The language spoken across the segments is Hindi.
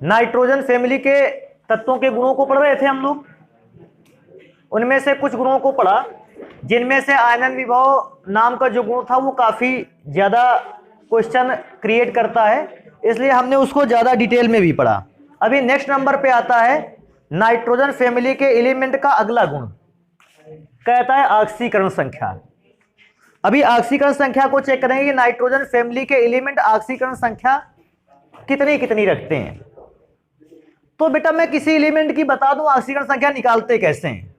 नाइट्रोजन फैमिली के तत्वों के गुणों को पढ़ रहे थे हम लोग। उनमें से कुछ गुणों को पढ़ा जिनमें से आयनन विभव नाम का जो गुण था वो काफी ज्यादा क्वेश्चन क्रिएट करता है, इसलिए हमने उसको ज्यादा डिटेल में भी पढ़ा। अभी नेक्स्ट नंबर पे आता है नाइट्रोजन फैमिली के एलिमेंट का अगला गुण, कहता है ऑक्सीकरण संख्या। अभी ऑक्सीकरण संख्या को चेक करेंगे कि नाइट्रोजन फैमिली के एलिमेंट ऑक्सीकरण संख्या कितनी कितनी रखते हैं। तो बेटा मैं किसी एलिमेंट की बता दूं ऑक्सीकरण संख्या निकालते कैसे हैं।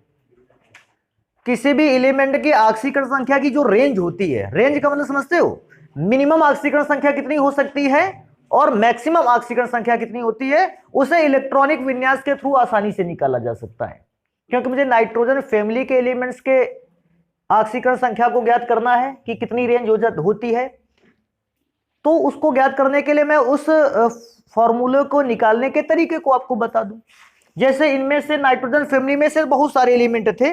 किसी भी एलिमेंट की ऑक्सीकरण संख्या की जो रेंज होती है, रेंज का मतलब समझते हो, मिनिमम ऑक्सीकरण संख्या कितनी हो सकती है और मैक्सिमम ऑक्सीकरण संख्या कितनी होती है, उसे इलेक्ट्रॉनिक विन्यास के थ्रू आसानी से निकाला जा सकता है। क्योंकि मुझे नाइट्रोजन फैमिली के एलिमेंट्स के ऑक्सीकरण संख्या को ज्ञात करना है कि कितनी रेंज होती है, तो उसको ज्ञात करने के लिए मैं उस फॉर्मूले को निकालने के तरीके को आपको बता दूं। जैसे इनमें से नाइट्रोजन फैमिली में से बहुत सारे एलिमेंट थे,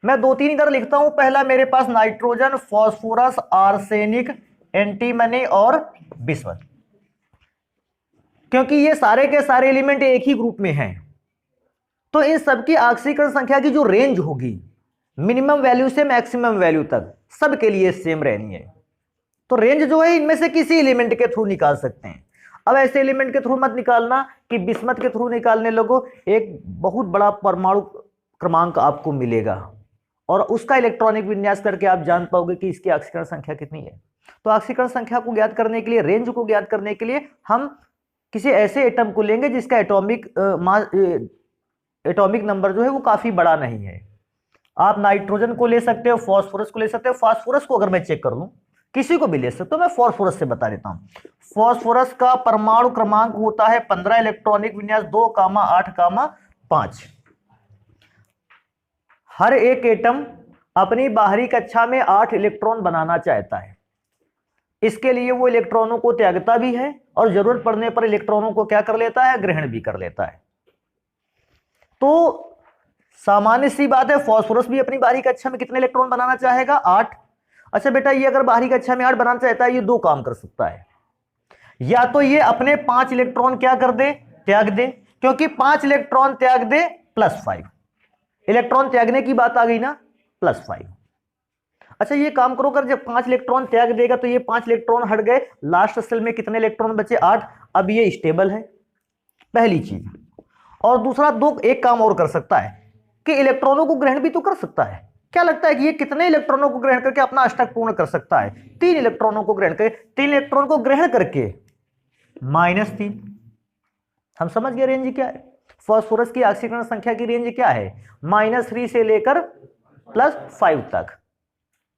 मैं दो तीन इधर लिखता हूं। पहला मेरे पास नाइट्रोजन, फास्फोरस, आर्सेनिक, एंटीमनी और बिस्मथ, क्योंकि ये सारे के सारे एलिमेंट एक ही ग्रुप में हैं, तो इन सबकी ऑक्सीकरण संख्या की जो रेंज होगी मिनिमम वैल्यू से मैक्सिमम वैल्यू तक सबके लिए सेम रहनी है। तो रेंज जो है इनमें से किसी एलिमेंट के थ्रू निकाल सकते हैं। अब ऐसे एलिमेंट के थ्रू मत निकालना कि बिस्मथ के थ्रू निकालने लगो, एक बहुत बड़ा परमाणु क्रमांक आपको मिलेगा और उसका इलेक्ट्रॉनिक विन्यास करके आप जान पाओगे कि इसकी ऑक्सीकरण संख्या कितनी है। तो ऑक्सीकरण संख्या को ज्ञात करने के लिए, रेंज को ज्ञात करने के लिए हम किसी ऐसे एटम को लेंगे जिसका एटॉमिक नंबर जो है वो काफी बड़ा नहीं है। आप नाइट्रोजन को ले सकते हो, फास्फोरस को ले सकते हो। फास्फोरस को अगर मैं चेक कर लूं, किसी को भी ले सकते हो, मैं फास्फोरस से बता देता हूं। फास्फोरस का परमाणु क्रमांक होता है 15, इलेक्ट्रॉनिक विन्यास 2,8,5। हर एक एटम अपनी बाहरी कक्षा में 8 इलेक्ट्रॉन बनाना चाहता है। इसके लिए वो इलेक्ट्रॉनों को त्यागता भी है और जरूरत पड़ने पर इलेक्ट्रॉनों को क्या कर लेता है, ग्रहण भी कर लेता है। तो सामान्य सी बात है, फास्फोरस भी अपनी बाहरी कक्षा में कितने इलेक्ट्रॉन बनाना चाहेगा, 8। अच्छा बेटा, ये अगर बाहरी कक्षा में 8 बनाना चाहता है, ये दो काम कर सकता है। या तो ये अपने 5 इलेक्ट्रॉन क्या कर दे, त्याग दे, क्योंकि 5 इलेक्ट्रॉन त्याग दे +5, इलेक्ट्रॉन त्यागने की बात आ गई ना, +5। अच्छा ये काम करो, कर जब 5 इलेक्ट्रॉन त्याग देगा तो ये 5 इलेक्ट्रॉन हट गए, लास्ट सेल में कितने इलेक्ट्रॉन बचे, 8। अब ये स्टेबल है, पहली चीज। और दूसरा, एक काम और कर सकता है कि इलेक्ट्रॉनों को ग्रहण भी तो कर सकता है। क्या लगता है कि ये कितने इलेक्ट्रॉनों को ग्रहण करके अपना अष्टक पूर्ण कर सकता है, 3 इलेक्ट्रॉनों को ग्रहण करके, 3 इलेक्ट्रॉन को ग्रहण करके -3। हम समझ गए रेंज क्या है। फास्फोरस की ऑक्सीकरण संख्या की रेंज क्या है, -3 से लेकर +5 तक।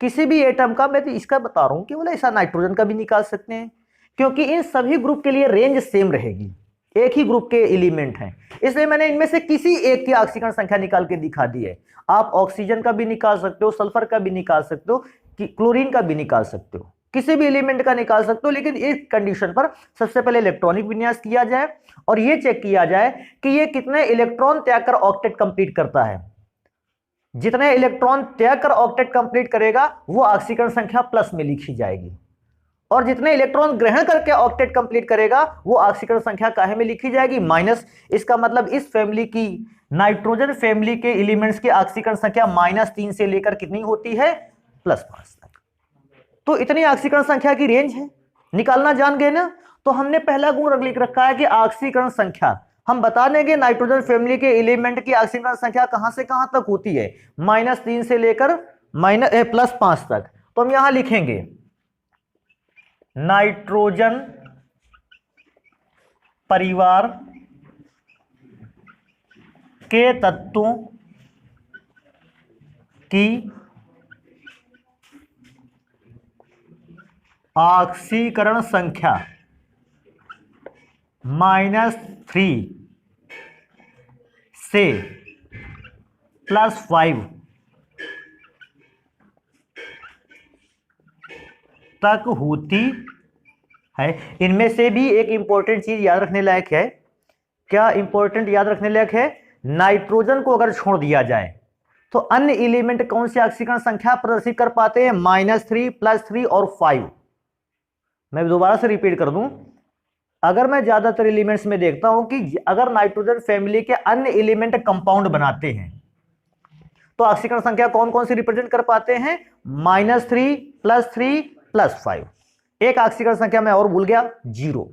किसी भी एटम का, मैं तो इसका बता रहा हूं कि बोले ऐसा नाइट्रोजन का भी निकाल सकते हैं, क्योंकि इन सभी ग्रुप के लिए रेंज सेम रहेगी, एक ही ग्रुप के एलिमेंट हैं, इसलिए मैंने इनमें से किसी एक की ऑक्सीकरण संख्या निकाल के दिखा दी है। आप ऑक्सीजन का भी निकाल सकते हो, सल्फर का भी निकाल सकते हो, क्लोरीन का भी निकाल सकते हो, किसी भी एलिमेंट का निकाल सकते हो। लेकिन इस कंडीशन पर सबसे पहले इलेक्ट्रॉनिक विन्यास किया जाए और यह चेक किया जाए कि यह कितने इलेक्ट्रॉन त्याग कर ऑक्टेट कंप्लीट करता है। जितने इलेक्ट्रॉन त्याग कर ऑक्टेट कंप्लीट करेगा वो ऑक्सीकरण संख्या प्लस में लिखी जाएगी, और जितने इलेक्ट्रॉन ग्रहण करके ऑक्टेट कंप्लीट करेगा वो ऑक्सीकरण संख्या काहे में लिखी जाएगी, माइनस। इसका मतलब इस फैमिली की, नाइट्रोजन फैमिली के एलिमेंट्स की ऑक्सीकरण संख्या -3 से लेकर कितनी होती है, +5 तक। तो इतनी ऑक्सीकरण संख्या की रेंज है, निकालना जान गए ना। तो हमने पहला गुण लिख रखा है कि ऑक्सीकरण संख्या, हम बता देंगे नाइट्रोजन फैमिली के एलिमेंट की ऑक्सीकरण संख्या कहां से कहां तक होती है, -3 से लेकर +5 तक। तो हम यहां लिखेंगे नाइट्रोजन परिवार के तत्वों की ऑक्सीकरण संख्या -3 से +5 तक होती है। इनमें से भी एक इंपॉर्टेंट चीज याद रखने लायक है। क्या इंपॉर्टेंट याद रखने लायक है, नाइट्रोजन को अगर छोड़ दिया जाए तो अन्य एलिमेंट कौन सी ऑक्सीकरण संख्या प्रदर्शित कर पाते हैं, -3, +3 और 5। मैं दोबारा से रिपीट कर दूं, अगर मैं ज्यादातर एलिमेंट्स में देखता हूं कि अगर नाइट्रोजन फैमिली के अन्य एलिमेंट कंपाउंड बनाते हैं तो ऑक्सीकरण संख्या कौन कौन सी रिप्रेजेंट कर पाते हैं? -3 +3 +5। एक ऑक्सीकरण संख्या मैं और भूल गया, 0।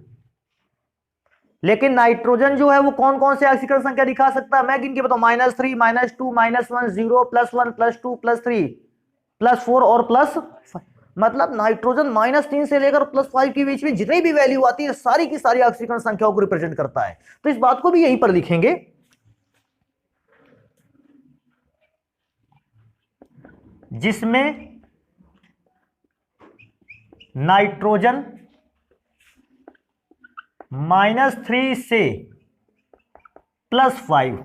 लेकिन नाइट्रोजन जो है वो कौन कौन से ऑक्सीकरण संख्या दिखा सकता है? मैं गिन के बताऊं, -3 -2 -1 0 +1 +2 +3 +4 और +5। मतलब नाइट्रोजन -3 से लेकर +5 के बीच में जितनी भी वैल्यू आती है सारी की सारी ऑक्सीकरण संख्याओं को रिप्रेजेंट करता है। तो इस बात को भी यहीं पर लिखेंगे, जिसमें नाइट्रोजन -3 से +5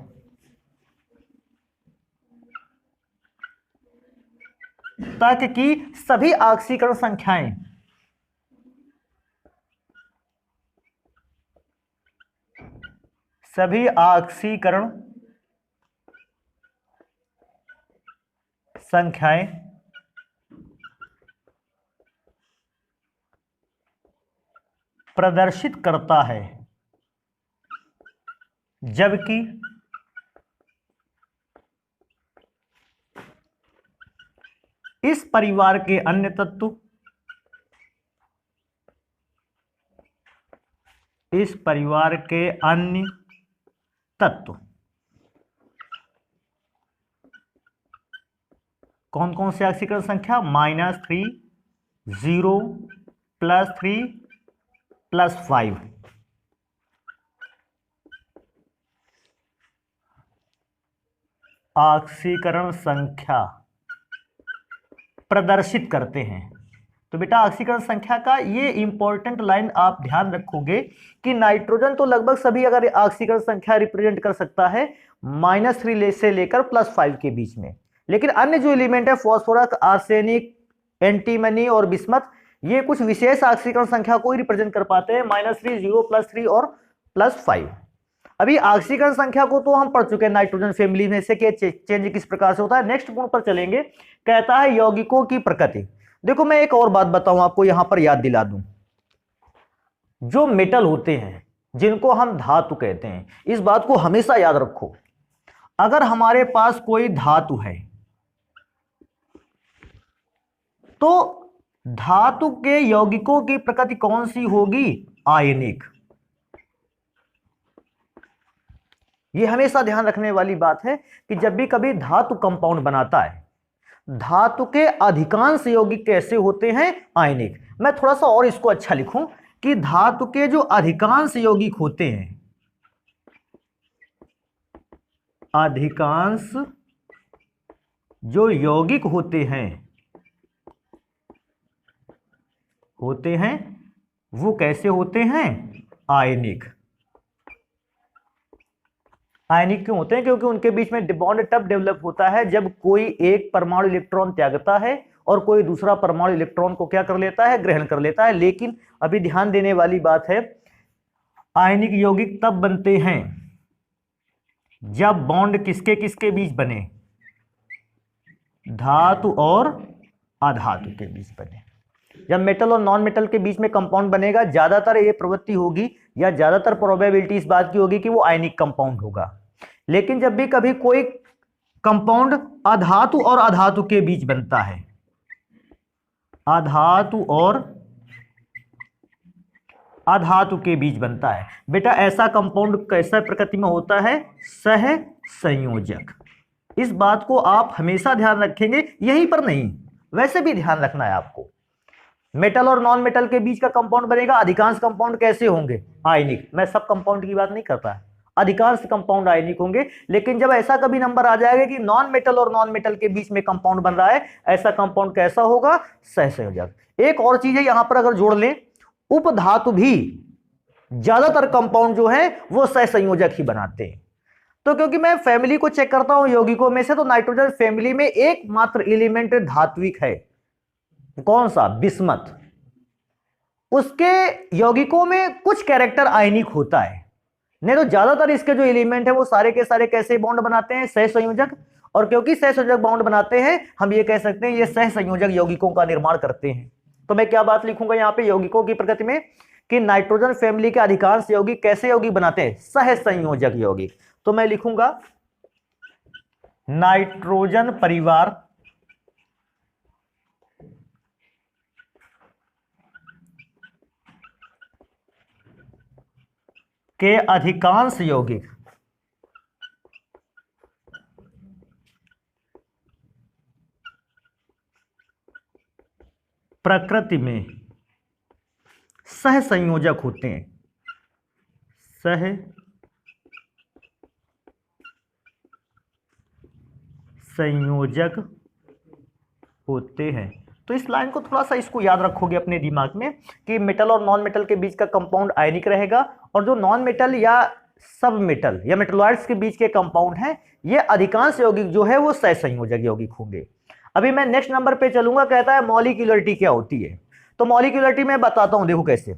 तक की सभी ऑक्सीकरण संख्याएं प्रदर्शित करता है, जबकि इस परिवार के अन्य तत्व कौन कौन से ऑक्सीकरण संख्या? -3 0 +3 +5 ऑक्सीकरण संख्या प्रदर्शित करते हैं। तो बेटा ऑक्सीकरण संख्या का ये इंपॉर्टेंट लाइन आप ध्यान रखोगे कि नाइट्रोजन तो लगभग सभी अगर ऑक्सीकरण संख्या रिप्रेजेंट कर सकता है -3 से लेकर +5 के बीच में, लेकिन अन्य जो एलिमेंट है फास्फोरस, आर्सेनिक, एंटीमनी और बिस्मथ, ये कुछ विशेष ऑक्सीकरण संख्या को ही रिप्रेजेंट कर पाते हैं, -3 0 +3 और +5। अभी ऑक्सीकरण संख्या को तो हम पढ़ चुके हैं नाइट्रोजन फैमिली में से कि चेंज किस प्रकार से होता है। नेक्स्ट गुण पर चलेंगे, कहता है यौगिकों की प्रकृति। देखो मैं एक और बात बताऊं आपको, यहां पर याद दिला दूं, जो मेटल होते हैं जिनको हम धातु कहते हैं, इस बात को हमेशा याद रखो। अगर हमारे पास कोई धातु है तो धातु के यौगिकों की प्रकृति कौन सी होगी? आयनिक। यह हमेशा ध्यान रखने वाली बात है कि जब भी कभी धातु कंपाउंड बनाता है, धातु के अधिकांश यौगिक कैसे होते हैं? आयनिक। मैं थोड़ा सा और इसको अच्छा लिखूं कि धातु के जो अधिकांश यौगिक होते हैं, अधिकांश जो यौगिक होते हैं वो कैसे होते हैं? आयनिक। आयनिक क्यों होते हैं? क्योंकि उनके बीच में बॉन्ड तब डेवलप होता है जब कोई एक परमाणु इलेक्ट्रॉन त्यागता है और कोई दूसरा परमाणु इलेक्ट्रॉन को क्या कर लेता है? ग्रहण कर लेता है। लेकिन अभी ध्यान देने वाली बात है, आयनिक यौगिक तब बनते हैं जब बॉन्ड किसके किसके बीच बने? धातु और अधातु के बीच बने। जब मेटल और नॉन मेटल के बीच में कंपाउंड बनेगा, ज्यादातर ये प्रवृत्ति होगी या ज्यादातर प्रोबेबिलिटी इस बात की होगी कि वो आयनिक कंपाउंड होगा। लेकिन जब भी कभी कोई कंपाउंड अधातु और अधातु के बीच बनता है, अधातु और अधातु के बीच बनता है, बेटा ऐसा कंपाउंड कैसा प्रकृति में होता है? सह संयोजक। इस बात को आप हमेशा ध्यान रखेंगे, यहीं पर नहीं वैसे भी ध्यान रखना है आपको। मेटल और नॉन मेटल के बीच का कंपाउंड बनेगा, अधिकांश कंपाउंड कैसे होंगे? आयनिक। मैं सब कंपाउंड की बात नहीं करता, अधिकांश कंपाउंड आयनिक होंगे। लेकिन जब ऐसा कभी नंबर आ जाएगा कि नॉन मेटल और नॉन मेटल के बीच में कंपाउंड बन रहा है, ऐसा कंपाउंड कैसा होगा? सहसंयोजक। एक और चीज है यहां पर अगर जोड़ लें, उपधातु भी ज्यादातर कंपाउंड जो है वो सहसंयोजक ही बनाते हैं। तो क्योंकि मैं फैमिली को चेक करता हूं यौगिकों में से, तो नाइट्रोजन फैमिली में एकमात्र एलिमेंट धात्विक है, कौन सा? बिस्मथ। उसके यौगिकों में कुछ कैरेक्टर आयनिक होता है, नहीं तो ज्यादातर इसके जो एलिमेंट है वो सारे के सारे कैसे बॉन्ड बनाते हैं? सहसंयोजक। और क्योंकि सहसंयोजक बॉन्ड बनाते हैं, हम ये कह सकते हैं ये सहसंयोजक यौगिकों का निर्माण करते हैं। तो मैं क्या बात लिखूंगा यहां पे यौगिकों की प्रकृति में कि नाइट्रोजन फैमिली के अधिकांश यौगिक कैसे यौगिक बनाते हैं? सहसंयोजक यौगिक। तो मैं लिखूंगा नाइट्रोजन परिवार के अधिकांश यौगिक प्रकृति में सहसंयोजक होते हैं। सहसंयोजक होते हैं। तो इस लाइन को थोड़ा सा इसको याद रखोगे अपने दिमाग में कि मेटल और नॉन मेटल के बीच का कंपाउंड आयनिक रहेगा, और जो नॉन मेटल या सब मेटल या मेटलॉइड्स के बीच के कंपाउंड हैं, ये अधिकांश यौगिक जो है वो सहसंयोजक यौगिक होंगे। अभी मैं नेक्स्ट नंबर पे चलूंगा, कहता है मॉलिक्यूलरिटी क्या होती है। तो मॉलिक्यूलरिटी मैं बताता हूं, देखो कैसे।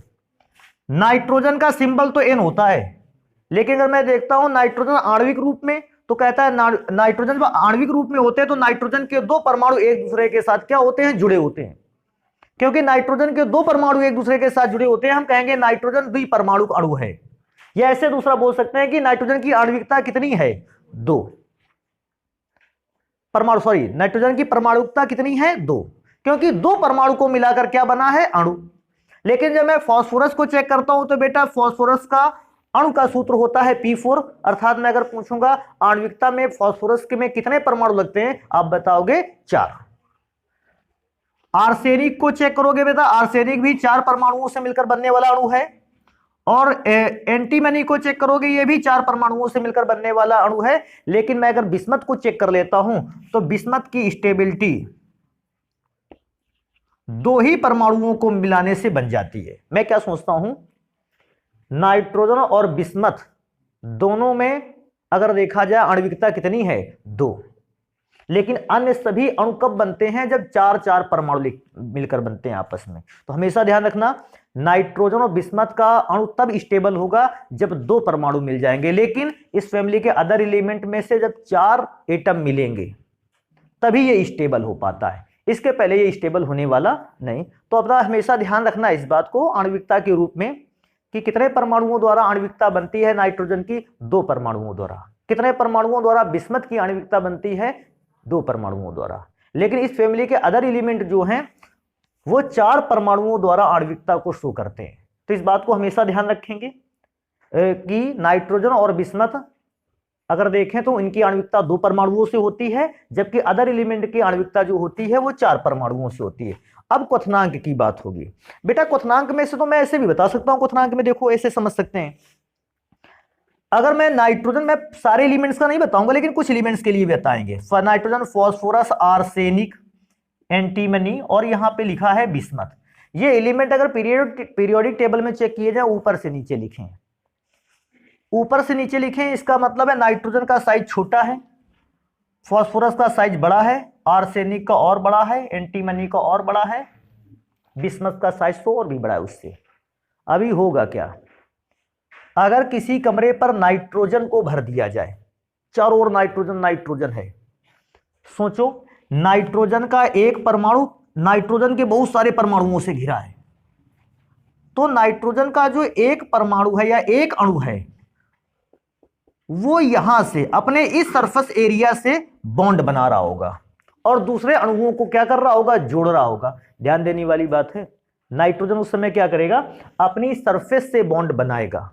नाइट्रोजन का सिंबल तो N होता है, लेकिन अगर मैं देखता हूं नाइट्रोजन आणविक रूप में, तो कहता है नाइट्रोजन जब आणविक रूप में होते हैं तो नाइट्रोजन के दो परमाणु एक दूसरे के साथ क्या होते हैं? जुड़े होते हैं। क्योंकि नाइट्रोजन के दो परमाणु एक दूसरे के साथ जुड़े होते हैं, हम कहेंगे नाइट्रोजन द्विपरमाणु अणु है। या ऐसे दूसरा बोल सकते हैं कि नाइट्रोजन की आणविकता कितनी है? 2 परमाणु, सॉरी, नाइट्रोजन की परमाणुकता कितनी है? 2, क्योंकि 2 परमाणु को मिलाकर क्या बना है? अणु। लेकिन जब मैं फास्फोरस को चेक करता हूं तो बेटा फास्फोरस का अणु का सूत्र होता है P4, अर्थात मैं अगर पूछूंगा आणविकता में फास्फोरस के में कितने परमाणु लगते हैं, आप बताओगे 4। आर्सेनिक को चेक करोगे बेटा, आर्सेनिक भी 4 परमाणुओं से मिलकर बनने वाला अणु है। और एंटीमनी को चेक करोगे, ये भी 4 परमाणुओं से मिलकर बनने वाला अणु है। लेकिन मैं अगर बिस्मथ को चेक कर लेता हूं तो बिस्मथ की स्टेबिलिटी 2 ही परमाणुओं को मिलाने से बन जाती है। मैं क्या सोचता हूं, नाइट्रोजन और बिस्मथ दोनों में अगर देखा जाए आणविकता कितनी है? 2। लेकिन अन्य सभी अणु कब बनते हैं? जब 4-4 परमाणु मिलकर बनते हैं आपस में। तो हमेशा ध्यान रखना, नाइट्रोजन और बिस्मथ का अणु तब स्टेबल होगा जब 2 परमाणु मिल जाएंगे। लेकिन इस फैमिली के अदर एलिमेंट में से जब 4 एटम मिलेंगे तभी ये स्टेबल हो पाता है, इसके पहले ये स्टेबल होने वाला नहीं। तो अपना हमेशा ध्यान रखना इस बात को आणविकता के रूप में कि कितने परमाणुओं द्वारा आणविकता बनती है नाइट्रोजन की? 2 परमाणुओं द्वारा। कितने परमाणुओं द्वारा बिस्मथ की आणविकता बनती है? 2 परमाणुओं द्वारा। लेकिन इस फैमिली के अदर एलिमेंट जो हैं वो 4 परमाणुओं द्वारा आणविकता को शो करते हैं। तो इस बात को हमेशा ध्यान रखेंगे कि नाइट्रोजन और बिस्मथ अगर देखें तो इनकी आणविकता 2 परमाणुओं से होती है, जबकि अदर एलिमेंट की आणविकता जो होती है वो 4 परमाणुओं से होती है। अब क्वथनांक की बात होगी बेटा। क्वथनांक में से तो मैं ऐसे भी बता सकता हूं, क्वथनांक में देखो ऐसे समझ सकते हैं। अगर मैं नाइट्रोजन, मैं सारे एलिमेंट्स का नहीं बताऊंगा लेकिन कुछ एलिमेंट्स के लिए बताएंगे। नाइट्रोजन, फास्फोरस, आर्सेनिक, एंटीमनी और यहां पे लिखा है बिस्मथ। ये एलिमेंट अगर पीरियोडिक टेबल में चेक किए जाए ऊपर से नीचे लिखें, ऊपर से नीचे लिखें, इसका मतलब है नाइट्रोजन का साइज छोटा है, फास्फोरस का साइज बड़ा है, आर्सेनिक का और बड़ा है, एंटीमनी का और बड़ा है, बिस्मथ का साइज तो और भी बड़ा है उससे। अभी होगा क्या, अगर किसी कमरे पर नाइट्रोजन को भर दिया जाए, चारों ओर नाइट्रोजन नाइट्रोजन है, सोचो नाइट्रोजन का एक परमाणु नाइट्रोजन के बहुत सारे परमाणुओं से घिरा है, तो नाइट्रोजन का जो एक परमाणु है या एक अणु है वो यहां से अपने इस सरफेस एरिया से बॉन्ड बना रहा होगा और दूसरे अणुओं को क्या कर रहा होगा? जोड़ रहा होगा। ध्यान देने वाली बात है, नाइट्रोजन उस समय क्या करेगा? अपनी सरफेस से बॉन्ड बनाएगा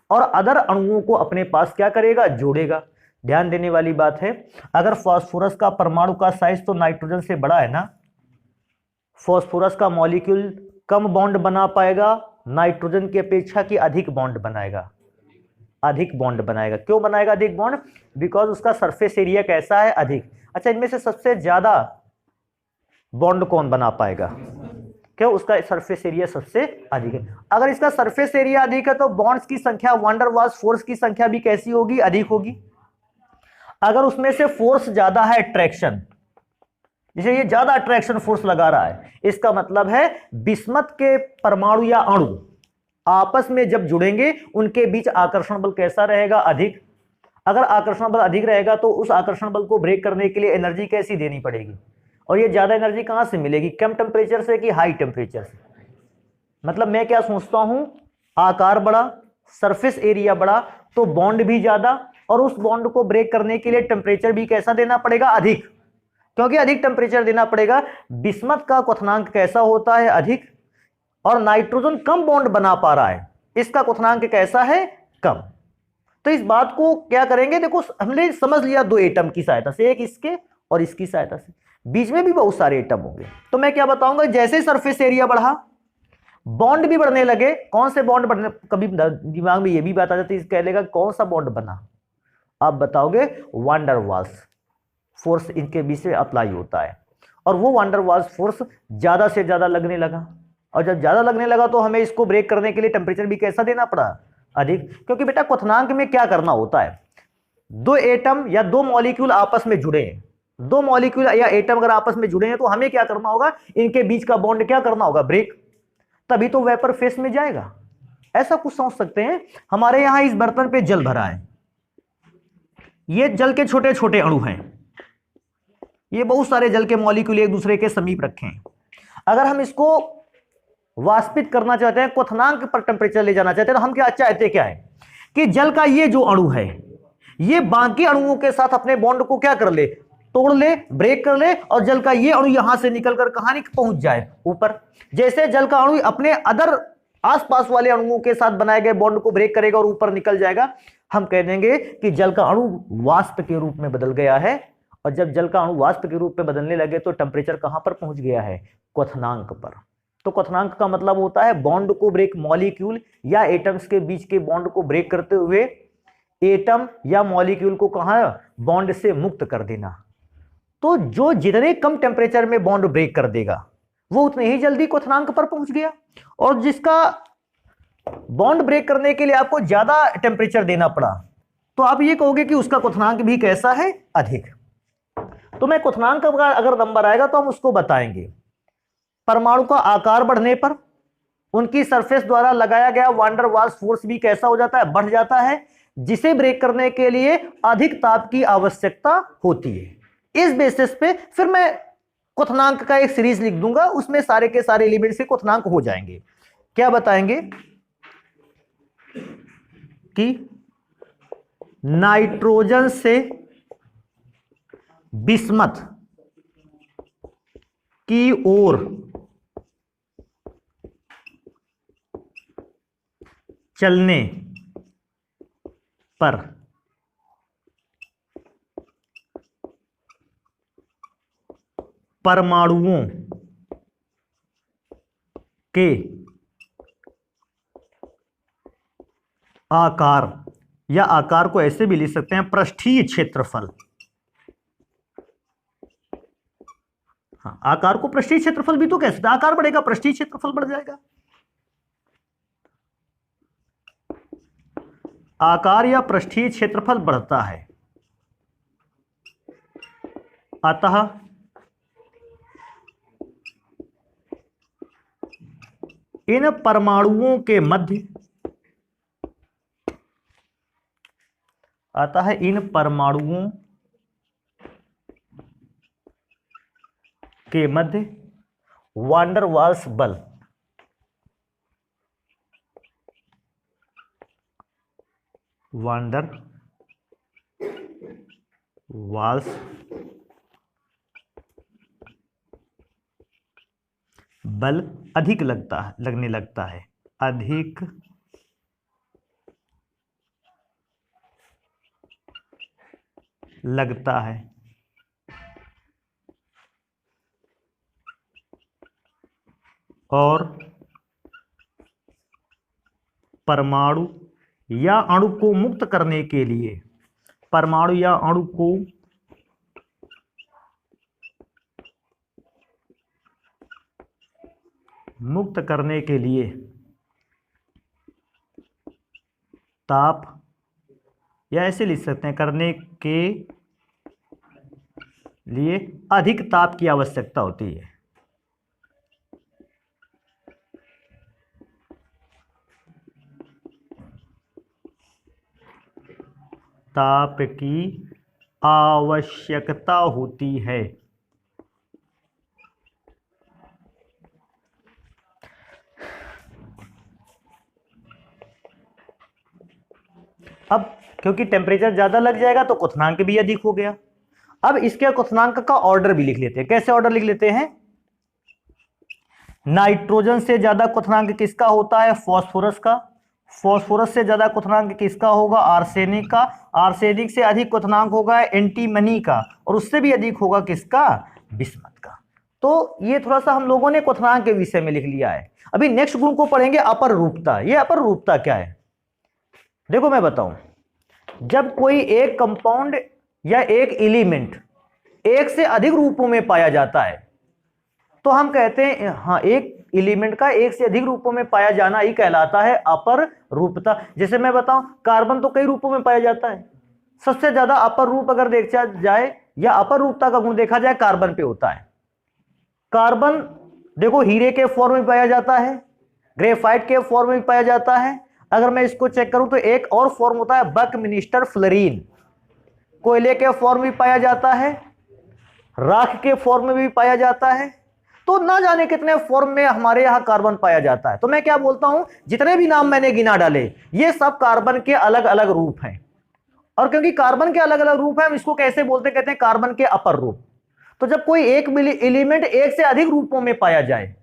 और अदर अणुओं को अपने पास क्या करेगा? जोड़ेगा। ध्यान देने वाली बात है, अगर फास्फोरस का परमाणु का साइज तो नाइट्रोजन से बड़ा है ना, फास्फोरस का मॉलिक्यूल कम बॉन्ड बना पाएगा, नाइट्रोजन की अपेक्षा की अधिक बॉन्ड बनाएगा। अधिक बॉन्ड बनाएगा। क्यों बनाएगा अधिक बॉन्ड? बिकॉज उसका सरफेस एरिया कैसा है? अधिक। अच्छा, इनमें से सबसे ज्यादा बॉन्ड कौन बना पाएगा? क्यों? उसका सरफेस एरिया सबसे अधिक है। अगर इसका सरफेस एरिया अधिक है तो बॉन्ड्स की संख्या, वान डेर वाल्स फोर्स की संख्या भी कैसी होगी? अधिक होगी। अगर उसमें से फोर्स ज्यादा है, अट्रैक्शन, जैसे ये ज्यादा अट्रैक्शन फोर्स लगा रहा है, इसका मतलब है बिस्मथ के परमाणु या अणु आपस में जब जुड़ेंगे उनके बीच आकर्षण बल कैसा रहेगा? अधिक। अगर आकर्षण बल अधिक रहेगा तो उस आकर्षण बल को ब्रेक करने के लिए एनर्जी कैसी देनी पड़ेगी? और ये ज्यादा एनर्जी कहां से मिलेगी? कम टेम्परेचर से कि हाई टेम्परेचर से? मतलब मैं क्या सोचता हूं आकार बड़ा, सरफेस एरिया बड़ा, तो बॉन्ड भी ज्यादा, और उस बॉन्ड को ब्रेक करने के लिए टेम्परेचर भी कैसा देना पड़ेगा, अधिक, क्योंकि अधिक टेम्परेचर देना पड़ेगा। बिस्मथ का क्वथनांक कैसा होता है, अधिक, और नाइट्रोजन कम बॉन्ड बना पा रहा है, इसका क्वथनांक कैसा है, कम। तो इस बात को क्या करेंगे, देखो हमने समझ लिया दो एटम की सहायता से, एक इसके और इसकी सहायता से, बीच में भी बहुत सारे एटम होंगे। तो मैं क्या बताऊंगा, जैसे सरफेस एरिया बढ़ा, बॉन्ड भी बढ़ने लगे। कौन से बॉन्ड बढ़ने, कभी दिमाग में ये भी बात आ जाती है, कह लेगा कौन सा बॉन्ड बना, आप बताओगे वान डर वाल्स फोर्स इनके बीच में अप्लाई होता है, और वो वान डर वाल्स फोर्स ज्यादा से ज्यादा लगने लगा, और जब ज्यादा लगने लगा तो हमें इसको ब्रेक करने के लिए टेम्परेचर भी कैसा देना पड़ा, अधिक। क्योंकि बेटा क्वथनांक में क्या करना होता है, दो एटम या दो मॉलिक्यूल आपस में जुड़े हैं, दो मॉलिक्यूल या एटम अगर आपस में जुड़े हैं तो हमें क्या करना होगा, इनके बीच का बॉन्ड क्या करना होगा, ब्रेक, तभी तो वेपर फेस में जाएगा। ऐसा कुछ समझ सकते हैं। हमारे यहां इस बर्तन पे जल भरा है, ये जल के छोटे छोटे अणु हैं, ये बहुत सारे जल के मॉलिक्यूल एक दूसरे के समीप रखे हैं। अगर हम इसको वाष्पित करना चाहते हैं, क्वथनांक पर टेम्परेचर ले जाना चाहते हैं, तो हम क्या चाहते क्या है कि जल का ये जो अणु है ये बाकी अणुओं के साथ अपने बॉन्ड को क्या कर ले, तोड़ ले, ब्रेक कर ले, और जल का ये अणु यहां से निकलकर कहां पहुंच जाए, ऊपर। जैसे जल का अणु अपने अदर आसपास वाले अणुओं के साथ बनाए गए बॉन्ड को ब्रेक करेगा और ऊपर निकल जाएगा, हम कह देंगे कि जल का अणु वाष्प के रूप में बदल गया है। और जब जल का अणु वाष्प के रूप में बदलने लगे तो टेम्परेचर कहां पर पहुंच गया है, क्वथनांक पर। तो क्वथनांक का मतलब होता है बॉन्ड को ब्रेक, मॉलिक्यूल या एटम्स के बीच के बॉन्ड को ब्रेक करते हुए एटम या मॉलिक्यूल को कहां, बॉन्ड से मुक्त कर देना। तो जो जितने कम टेम्परेचर में बॉन्ड ब्रेक कर देगा वो उतने ही जल्दी क्वथनांक पर पहुंच गया, और जिसका बॉन्ड ब्रेक करने के लिए आपको ज्यादा टेम्परेचर देना पड़ा तो आप ये कहोगे कि उसका क्वथनांक भी कैसा है, अधिक। तो मैं क्वथनांक का अगर नंबर आएगा तो हम उसको बताएंगे। परमाणु का आकार बढ़ने पर उनकी सरफेस द्वारा लगाया गया वान डर वाल्स फोर्स भी कैसा हो जाता है, बढ़ जाता है, जिसे ब्रेक करने के लिए अधिक ताप की आवश्यकता होती है। इस बेसिस पे फिर मैं क्वथनांक का एक सीरीज लिख दूंगा, उसमें सारे के सारे एलिमेंट से क्वथनांक हो जाएंगे। क्या बताएंगे कि नाइट्रोजन से बिस्मथ की ओर चलने पर परमाणुओं के आकार, या आकार को ऐसे भी लिख सकते हैं पृष्ठीय क्षेत्रफल। हाँ, आकार को पृष्ठीय क्षेत्रफल भी तो कह सकते हैं, आकार बढ़ेगा पृष्ठीय क्षेत्रफल बढ़ जाएगा। आकार या पृष्ठीय क्षेत्रफल बढ़ता है, अतः इन परमाणुओं के मध्य, अतः इन परमाणुओं के मध्य वान डर वाल्स बल, वान डर वाल्स बल अधिक लगने लगता है, अधिक लगता है, और परमाणु या अणु को मुक्त करने के लिए, परमाणु या अणु को मुक्त करने के लिए ताप, या ऐसे लिख सकते हैं करने के लिए अधिक ताप की आवश्यकता होती है। ताप की आवश्यकता होती है। अब क्योंकि टेम्परेचर ज्यादा लग जाएगा तो क्वथनांक भी अधिक हो गया। अब इसके क्वथनांक का ऑर्डर भी लिख लेते हैं। कैसे ऑर्डर लिख लेते हैं? नाइट्रोजन से ज्यादा क्वथनांक किसका होता है? फास्फोरस का। फास्फोरस से ज्यादा क्वथनांक किसका होगा? आर्सेनिक का। आर्सेनिक से अधिक क्वथनांक होगा एंटीमनी का, और उससे भी अधिक होगा किसका? बिस्मथ का। तो ये थोड़ा सा हम लोगों ने क्वथनांक के विषय में लिख लिया है। अभी नेक्स्ट गुण को पढ़ेंगे अपर रूपता। ये अपर रूपता क्या है? देखो मैं बताऊं, जब कोई एक कंपाउंड या एक एलिमेंट एक से अधिक रूपों में पाया जाता है तो हम कहते हैं हाँ, एक एलिमेंट का एक से अधिक रूपों में पाया जाना ही कहलाता है अपर रूपता। जैसे मैं बताऊं, कार्बन तो कई रूपों में पाया जाता है। सबसे ज्यादा अपर रूप अगर देखा जाए या अपर रूपता का गुण देखा जाए, कार्बन पे होता है। कार्बन देखो हीरे के फॉर्म में पाया जाता है, ग्रेफाइट के फॉर्म में पाया जाता है। अगर मैं इसको चेक करूं तो एक और फॉर्म होता है बकमिनिस्टर फ्लोरीन, कोयले के फॉर्म में पाया जाता है, राख के फॉर्म में भी पाया जाता है। तो ना जाने कितने फॉर्म में हमारे यहां कार्बन पाया जाता है। तो मैं क्या बोलता हूं, जितने भी नाम मैंने गिना डाले ये सब कार्बन के अलग अलग रूप हैं। और क्योंकि कार्बन के अलग अलग रूप हैं, हम इसको कैसे बोलते कहते हैं कार्बन के अपर रूप। तो जब कोई एक एलिमेंट एक से अधिक रूपों में पाया जाए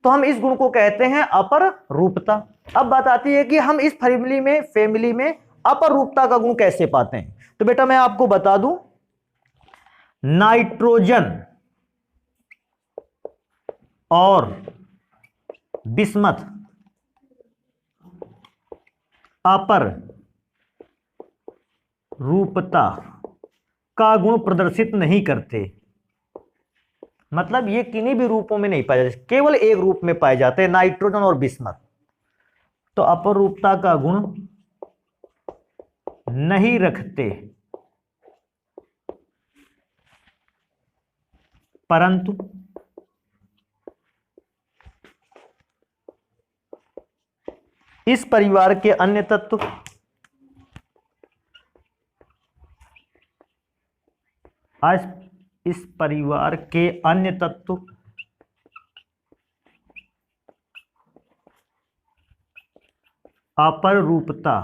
तो हम इस गुण को कहते हैं अपर रूपता। अब बात आती है कि हम इस फैमिली में अपर रूपता का गुण कैसे पाते हैं। तो बेटा मैं आपको बता दूं, नाइट्रोजन और बिस्मथ अपर रूपता का गुण प्रदर्शित नहीं करते। मतलब ये किन्हीं भी रूपों में नहीं पाए जाते, केवल एक रूप में पाए जाते हैं, नाइट्रोजन और बिस्मथ। तो अपर रूपता का गुण नहीं रखते, परंतु इस परिवार के अन्य तत्व इस परिवार के अन्य तत्व अपर रूपता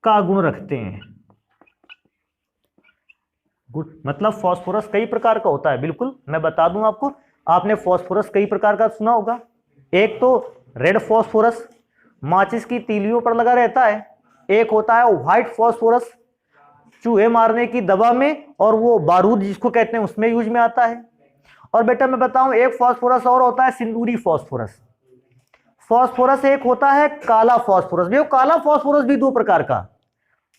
का गुण रखते हैं। गुड, मतलब फास्फोरस कई प्रकार का होता है। बिल्कुल मैं बता दूं आपको, आपने फास्फोरस कई प्रकार का सुना होगा। एक तो रेड फास्फोरस माचिस की तीलियों पर लगा रहता है, एक होता है व्हाइट फास्फोरस चूहे मारने की दवा में और वो बारूद जिसको कहते हैं उसमें यूज में आता है। और बेटा मैं बताऊं, एक फास्फोरस और होता है सिंदूरी फास्फोरस। फास्फोरस एक होता है काला फास्फोरस भी। काला फास्फोरस भी दो प्रकार का,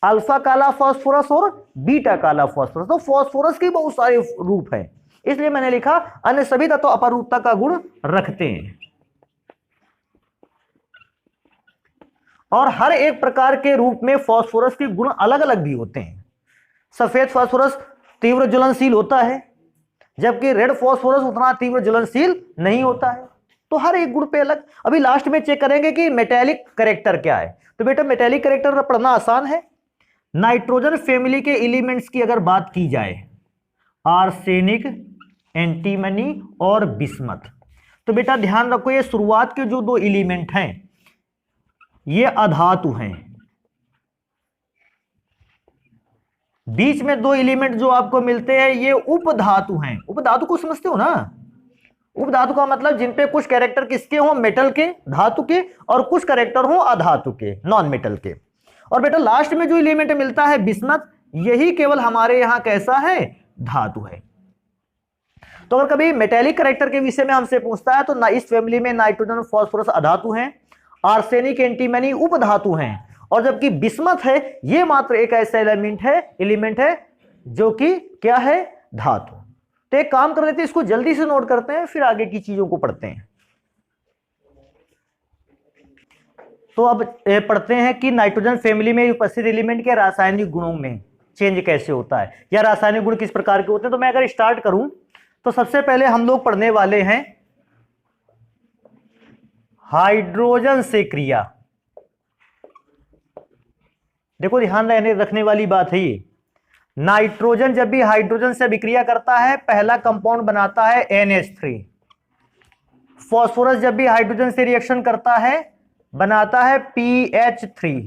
अल्फा काला फास्फोरस और बीटा काला फास्फोरस। तो फास्फोरस के बहुत सारे रूप हैं, इसलिए मैंने लिखा अन्य सभी तत्व अपर रूपता का गुण रखते हैं। और हर एक प्रकार के रूप में फास्फोरस के गुण अलग अलग भी होते हैं। सफेद फास्फोरस तीव्र ज्वलनशील होता है, जबकि रेड फास्फोरस उतना तीव्र ज्वलनशील नहीं होता है। तो हर एक गुण पे अलग। अभी लास्ट में चेक करेंगे कि मेटेलिक कैरेक्टर क्या है। तो बेटा मेटेलिक कैरेक्टर पढ़ना आसान है। नाइट्रोजन फैमिली के एलिमेंट्स की अगर बात की जाए, आर्सेनिक, एंटीमनी और बिस्मथ, तो बेटा ध्यान रखो ये शुरुआत के जो दो एलिमेंट हैं ये अधातु हैं। बीच में दो एलिमेंट जो आपको मिलते हैं ये उपधातु हैं। उपधातु को समझते हो ना? उपधातु का मतलब जिन पे कुछ कैरेक्टर किसके हो, मेटल के, धातु के, और कुछ कैरेक्टर हो अधातु के, नॉन मेटल के। और बेटा लास्ट में जो एलिमेंट मिलता है बिस्मथ, यही केवल हमारे यहां कैसा है, धातु है। तो अगर कभी मेटेलिक कैरेक्टर के विषय में हमसे पूछता है तो इस फैमिली में नाइट्रोजन फास्फोरस अधातु हैं, आर्सेनिक एंटीमनी उपधातु हैं, और जबकि बिस्मथ है ये मात्र एक ऐसा एलिमेंट है जो कि क्या है, धातु। तो एक काम कर लेते हैं, इसको जल्दी से नोट करते हैं फिर आगे की चीजों को पढ़ते हैं। तो अब पढ़ते हैं कि नाइट्रोजन फैमिली में उपस्थित एलिमेंट के रासायनिक गुणों में चेंज कैसे होता है या रासायनिक गुण किस प्रकार के होते हैं। तो मैं अगर स्टार्ट करूं तो सबसे पहले हम लोग पढ़ने वाले हैं हाइड्रोजन से क्रिया। देखो ध्यान रखने वाली बात है ये, नाइट्रोजन जब भी हाइड्रोजन से विक्रिया करता है पहला कंपाउंड बनाता है NH3। फास्फोरस जब भी हाइड्रोजन से रिएक्शन करता है बनाता है PH3।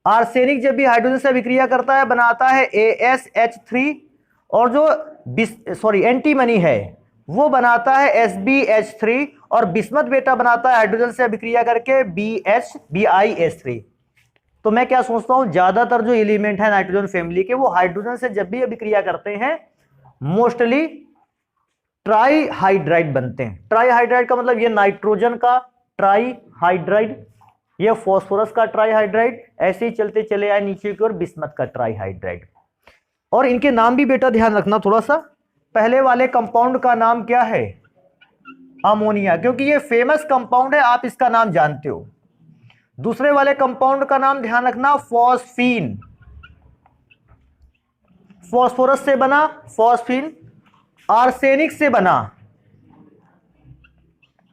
आर्सेनिक जब भी हाइड्रोजन से अभिक्रिया करता है बनाता है AsH3, और जो एंटीमनी है वो बनाता है SbH3, और बिस्मथ बेटा बनाता है हाइड्रोजन से अभिक्रिया करके BiH3। तो मैं क्या सोचता हूं, ज्यादातर जो एलिमेंट है नाइट्रोजन फैमिली के वो हाइड्रोजन से जब भी अभिक्रिया करते हैं मोस्टली ट्राईहाइड्राइड बनते हैं। ट्राईहाइड्राइड का मतलब ये नाइट्रोजन का ट्राईहाइड्राइड, ये फॉस्फोरस का ट्राईहाइड्राइड, ऐसे ही चलते चले आए नीचे की ओर बिस्मथ का ट्राईहाइड्राइड। और इनके नाम भी बेटा ध्यान रखना थोड़ा सा। पहले वाले कंपाउंड का नाम क्या है, अमोनिया, क्योंकि ये फेमस कंपाउंड है, आप इसका नाम जानते हो। दूसरे वाले कंपाउंड का नाम ध्यान रखना फॉस्फीन, फॉस्फोरस से बना फॉस्फीन, आर्सेनिक से बना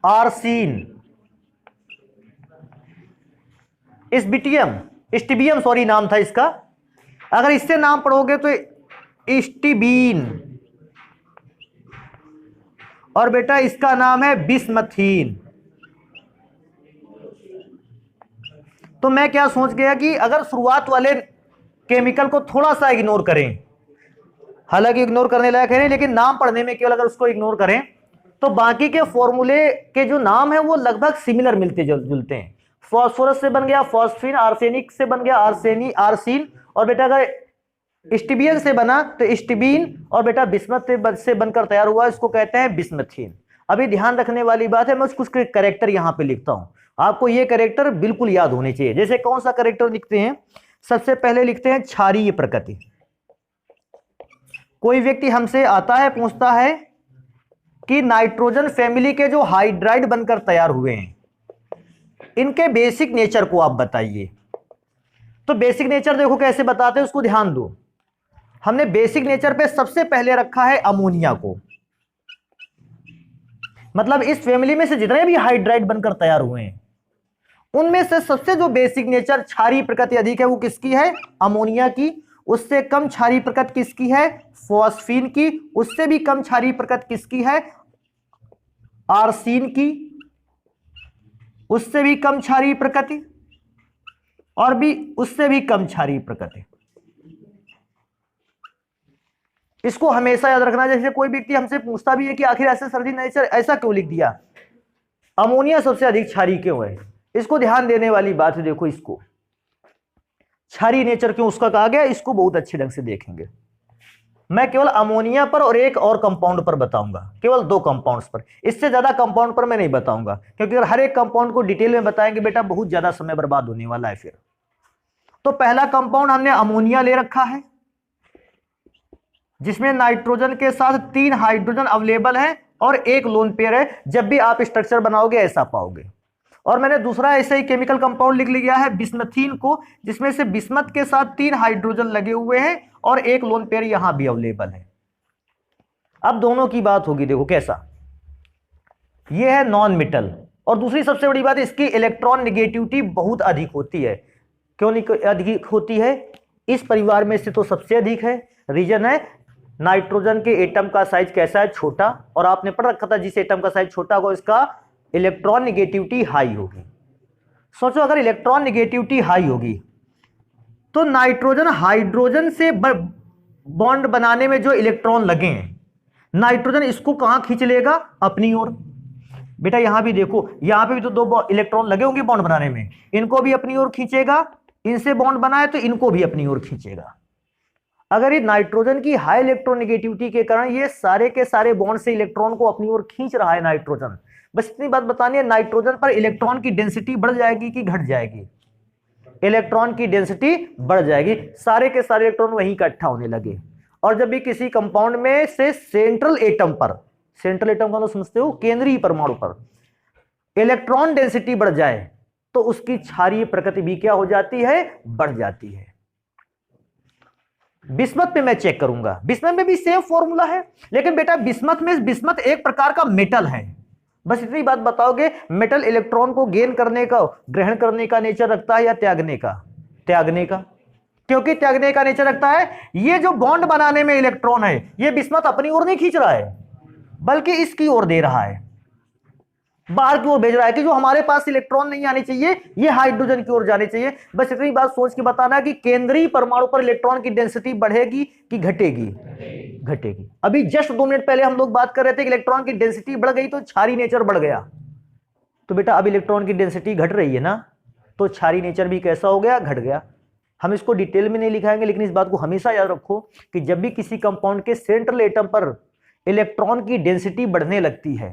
आर्सीन, स्टिबियम नाम था इसका, अगर इससे नाम पढ़ोगे तो स्टिबीन, और बेटा इसका नाम है बिस्मथीन। तो मैं क्या सोच गया कि अगर शुरुआत वाले केमिकल को थोड़ा सा इग्नोर करें, हालांकि इग्नोर करने लायक है नहीं, लेकिन नाम पढ़ने में केवल अगर उसको इग्नोर करें तो बाकी के फॉर्मूले के जो नाम है वो लगभग सिमिलर मिलते जुलते हैं। फॉस्फोरस से बन गया फॉस्फीन, आर्सेनिक से बन गया आर्सीन, और बेटा अगर स्टिबियन से बना तो स्टिबीन, और बेटा बिस्मथ से बनकर तैयार हुआ इसको कहते हैं बिस्मथीन। अभी ध्यान रखने वाली बात है, मैं कुछ कैरेक्टर यहां पे लिखता हूं, आपको ये कैरेक्टर बिल्कुल याद होने चाहिए। जैसे कौन सा कैरेक्टर लिखते हैं, सबसे पहले लिखते हैं क्षारीय प्रकृति। कोई व्यक्ति हमसे आता है, पूछता है कि नाइट्रोजन फैमिली के जो हाइड्राइड बनकर तैयार हुए हैं इनके बेसिक नेचर को आप बताइए। तो बेसिक नेचर देखो कैसे बताते हैं, उसको ध्यान दो। हमने बेसिक नेचर पे सबसे पहले रखा है अमोनिया को, मतलब इस फैमिली में से जितने भी हाइड्राइड बनकर तैयार हुए हैं उनमें से सबसे जो बेसिक नेचर क्षारीय प्रकृति अधिक है वो किसकी है, अमोनिया की। उससे कम क्षारीय प्रकृति किसकी है, फॉस्फीन की। उससे भी कम क्षारीय प्रकृति किसकी है, आर्सीन की। उससे भी कम क्षारीय प्रकृति, और भी उससे भी कम क्षारीय प्रकृति। इसको हमेशा याद रखना। जैसे कोई व्यक्ति हमसे पूछता भी है कि आखिर ऐसे सर्दी नेचर ऐसा क्यों लिख दिया, अमोनिया सबसे अधिक क्षारीय क्यों है, इसको ध्यान देने वाली बात है। देखो इसको क्षारीय नेचर क्यों उसका कहा गया, इसको बहुत अच्छे ढंग से देखेंगे। मैं केवल अमोनिया पर और एक और कंपाउंड पर बताऊंगा, केवल 2 कंपाउंड्स पर, इससे ज्यादा कंपाउंड पर मैं नहीं बताऊंगा, क्योंकि अगर हर एक कंपाउंड को डिटेल में बताएंगे बेटा बहुत ज्यादा समय बर्बाद होने वाला है फिर। तो पहला कंपाउंड हमने अमोनिया ले रखा है, जिसमें नाइट्रोजन के साथ 3 हाइड्रोजन अवेलेबल है और 1 लोन पेयर है। जब भी आप स्ट्रक्चर बनाओगे ऐसा पाओगे। और मैंने दूसरा ऐसे ही केमिकल कंपाउंड लिख लिया है बिस्मथीन को, जिसमें से बिस्मथ के साथ 3 हाइड्रोजन लगे हुए हैं और 1 लोन पेयर यहां भी अवेलेबल है। अब दोनों की बात होगी, देखो कैसा, यह है नॉन मेटल। और दूसरी सबसे बड़ी बात, इसकी इलेक्ट्रॉन नेगेटिविटी बहुत अधिक होती है। क्यों अधिक होती है, इस परिवार में से तो सबसे अधिक है। रीजन है नाइट्रोजन के एटम का साइज कैसा है, छोटा, और आपने पढ़ रखा था जिस एटम का साइज छोटा होगा इसका इलेक्ट्रॉन नेगेटिविटी हाई होगी। सोचो अगर इलेक्ट्रॉन नेगेटिविटी हाई होगी तो नाइट्रोजन हाइड्रोजन से बॉन्ड बनाने में जो इलेक्ट्रॉन लगे हैं, नाइट्रोजन इसको कहां खींच लेगा, अपनी ओर। बेटा यहां भी देखो, यहां पे भी तो 2 इलेक्ट्रॉन लगे होंगे बॉन्ड बनाने में, इनको भी अपनी ओर खींचेगा, इनसे बॉन्ड बनाए तो इनको भी अपनी ओर खींचेगा। अगर ये नाइट्रोजन की हाई इलेक्ट्रोनेगेटिविटी के कारण ये सारे के सारे बॉन्ड से इलेक्ट्रॉन को अपनी ओर खींच रहा है नाइट्रोजन, बस इतनी बात बतानी है, नाइट्रोजन पर इलेक्ट्रॉन की डेंसिटी बढ़ जाएगी कि घट जाएगी, इलेक्ट्रॉन की डेंसिटी बढ़ जाएगी। सारे के सारे इलेक्ट्रॉन वहीं इकट्ठा होने लगे। और जब भी किसी कंपाउंड में से सेंट्रल एटम पर, सेंट्रल एटम का तो समझते हो, केंद्रीय परमाणु पर इलेक्ट्रॉन डेंसिटी बढ़ जाए तो उसकी क्षारीय प्रकृति भी क्या हो जाती है, बढ़ जाती है। बिस्मथ में मैं चेक करूंगा, बिस्मथ में भी सेम फॉर्मूला है, लेकिन बेटा बिस्मथ एक प्रकार का मेटल है। बस इतनी बात बताओगे, मेटल इलेक्ट्रॉन को गेन करने का, ग्रहण करने का नेचर रखता है या त्यागने का, त्यागने का। क्योंकि त्यागने का नेचर रखता है, ये जो बॉन्ड बनाने में इलेक्ट्रॉन है ये बिस्मथ अपनी ओर नहीं खींच रहा है बल्कि इसकी ओर दे रहा है। बाहर की ओर भेज रहा है कि जो हमारे पास इलेक्ट्रॉन नहीं आने चाहिए ये हाइड्रोजन की ओर जाने चाहिए। बस इतनी बात सोच के बताना कि केंद्रीय परमाणु पर इलेक्ट्रॉन की डेंसिटी बढ़ेगी कि घटेगी? घटेगी। अभी जस्ट 2 मिनट पहले हम लोग बात कर रहे थे कि इलेक्ट्रॉन की डेंसिटी बढ़ गई तो क्षारीय नेचर बढ़ गया। तो बेटा अब इलेक्ट्रॉन की डेंसिटी घट रही है ना, तो क्षारीय नेचर भी कैसा हो गया? घट गया। हम इसको डिटेल में नहीं लिखाएंगे, लेकिन इस बात को हमेशा याद रखो कि जब भी किसी कंपाउंड के सेंट्रल एटम पर इलेक्ट्रॉन की डेंसिटी बढ़ने लगती है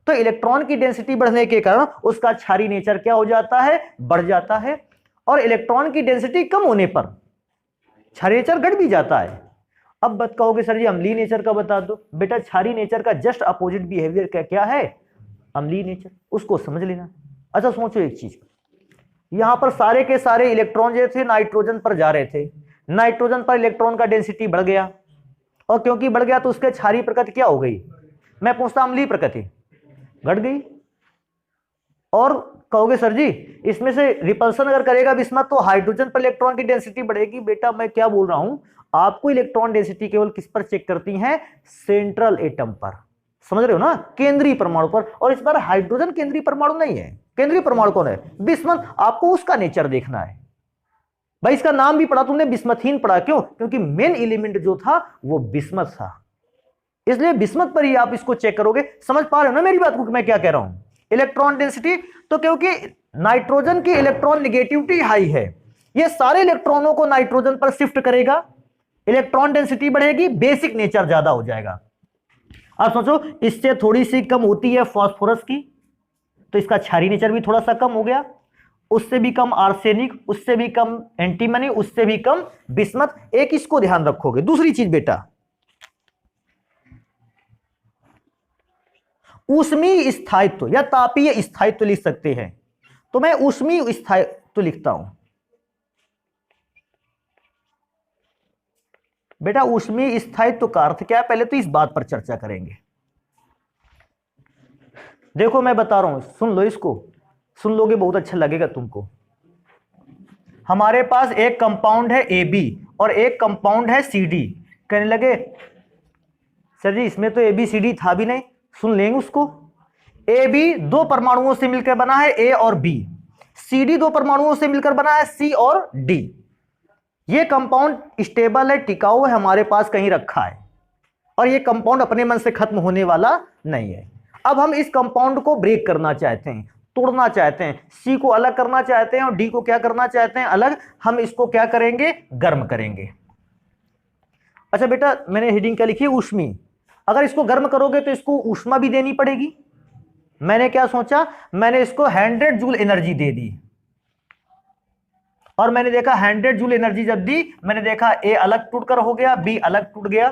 तो इलेक्ट्रॉन की डेंसिटी बढ़ने के कारण उसका क्षारीय नेचर क्या हो जाता है? बढ़ जाता है। और इलेक्ट्रॉन की डेंसिटी कम होने पर क्षारीय नेचर घट भी जाता है। अब बात कहोगे सर जी अम्लीय नेचर का बता दो। बेटा क्षारीय नेचर का जस्ट अपोजिट बिहेवियर क्या है? अम्लीय नेचर। उसको समझ लेना। अच्छा सोचो एक चीज, यहां पर सारे के सारे इलेक्ट्रॉन जो थे नाइट्रोजन पर जा रहे थे, नाइट्रोजन पर इलेक्ट्रॉन का डेंसिटी बढ़ गया, और क्योंकि बढ़ गया तो उसके क्षारीय प्रकृति क्या हो गई? मैं पूछता अम्लीय प्रकृति घट गई। और कहोगे सर जी इसमें से रिपल्सन अगर करेगा बिस्मथ तो हाइड्रोजन पर इलेक्ट्रॉन की डेंसिटी बढ़ेगी। बेटा मैं क्या बोल रहा हूं, आपको इलेक्ट्रॉन डेंसिटी केवल किस पर चेक करती है? सेंट्रल एटम पर। समझ रहे हो ना? केंद्रीय परमाणु पर। और इस बार हाइड्रोजन केंद्रीय परमाणु नहीं है। केंद्रीय परमाणु कौन है? बिस्मथ। आपको उसका नेचर देखना है। भाई इसका नाम भी पढ़ा तुमने, बिस्मथीन पढ़ा। क्यों? क्योंकि मेन एलिमेंट जो था वो बिस्मथ था, इसलिए बिस्मथ पर ही आप इसको चेक करोगे। समझ पा रहे हो ना मेरी बात को मैं क्या कह रहा हूं? इलेक्ट्रॉन डेंसिटी, तो क्योंकि नाइट्रोजन की इलेक्ट्रॉन नेगेटिविटी हाई है, ये सारे इलेक्ट्रॉनों को नाइट्रोजन पर शिफ्ट करेगा, इलेक्ट्रॉन डेंसिटी बढ़ेगी, बेसिक नेचर ज्यादा हो जाएगा। अब सोचो इससे थोड़ी सी कम होती है फास्फोरस की, तो इसका क्षारीय नेचर भी थोड़ा सा कम हो गया। उससे भी कम आर्सेनिक, उससे भी कम एंटीमनी, उससे भी कम बिस्मथ। एक इसको ध्यान रखोगे। दूसरी चीज बेटा ऊष्मीय स्थायित्व या तापीय स्थायित्व लिख सकते हैं, तो मैं ऊष्मीय स्थायित्व लिखता हूं। बेटा ऊष्मीय स्थायित्व का अर्थ क्या है? पहले तो इस बात पर चर्चा करेंगे। देखो मैं बता रहा हूं, सुन लो इसको, सुन लोगे बहुत अच्छा लगेगा तुमको। हमारे पास एक कंपाउंड है AB और एक कंपाउंड है CD। कहने लगे सर जी इसमें तो ABCD था भी नहीं। सुन लेंगे उसको। AB 2 परमाणुओं से मिलकर बना है A और B, CD 2 परमाणुओं से मिलकर बना है C और D। ये कंपाउंड स्टेबल है, टिकाऊ है, हमारे पास कहीं रखा है, और ये कंपाउंड अपने मन से खत्म होने वाला नहीं है। अब हम इस कंपाउंड को ब्रेक करना चाहते हैं, तोड़ना चाहते हैं, C को अलग करना चाहते हैं और D को क्या करना चाहते हैं? अलग। हम इसको क्या करेंगे? गर्म करेंगे। अच्छा बेटा मैंने हेडिंग क्या लिखी? ऊष्मीय। अगर इसको गर्म करोगे तो इसको ऊष्मा भी देनी पड़ेगी। मैंने क्या सोचा, मैंने इसको 100 जूल एनर्जी दे दी, और मैंने देखा 100 जूल एनर्जी जब दी, मैंने देखा A अलग टूटकर हो गया, B अलग टूट गया।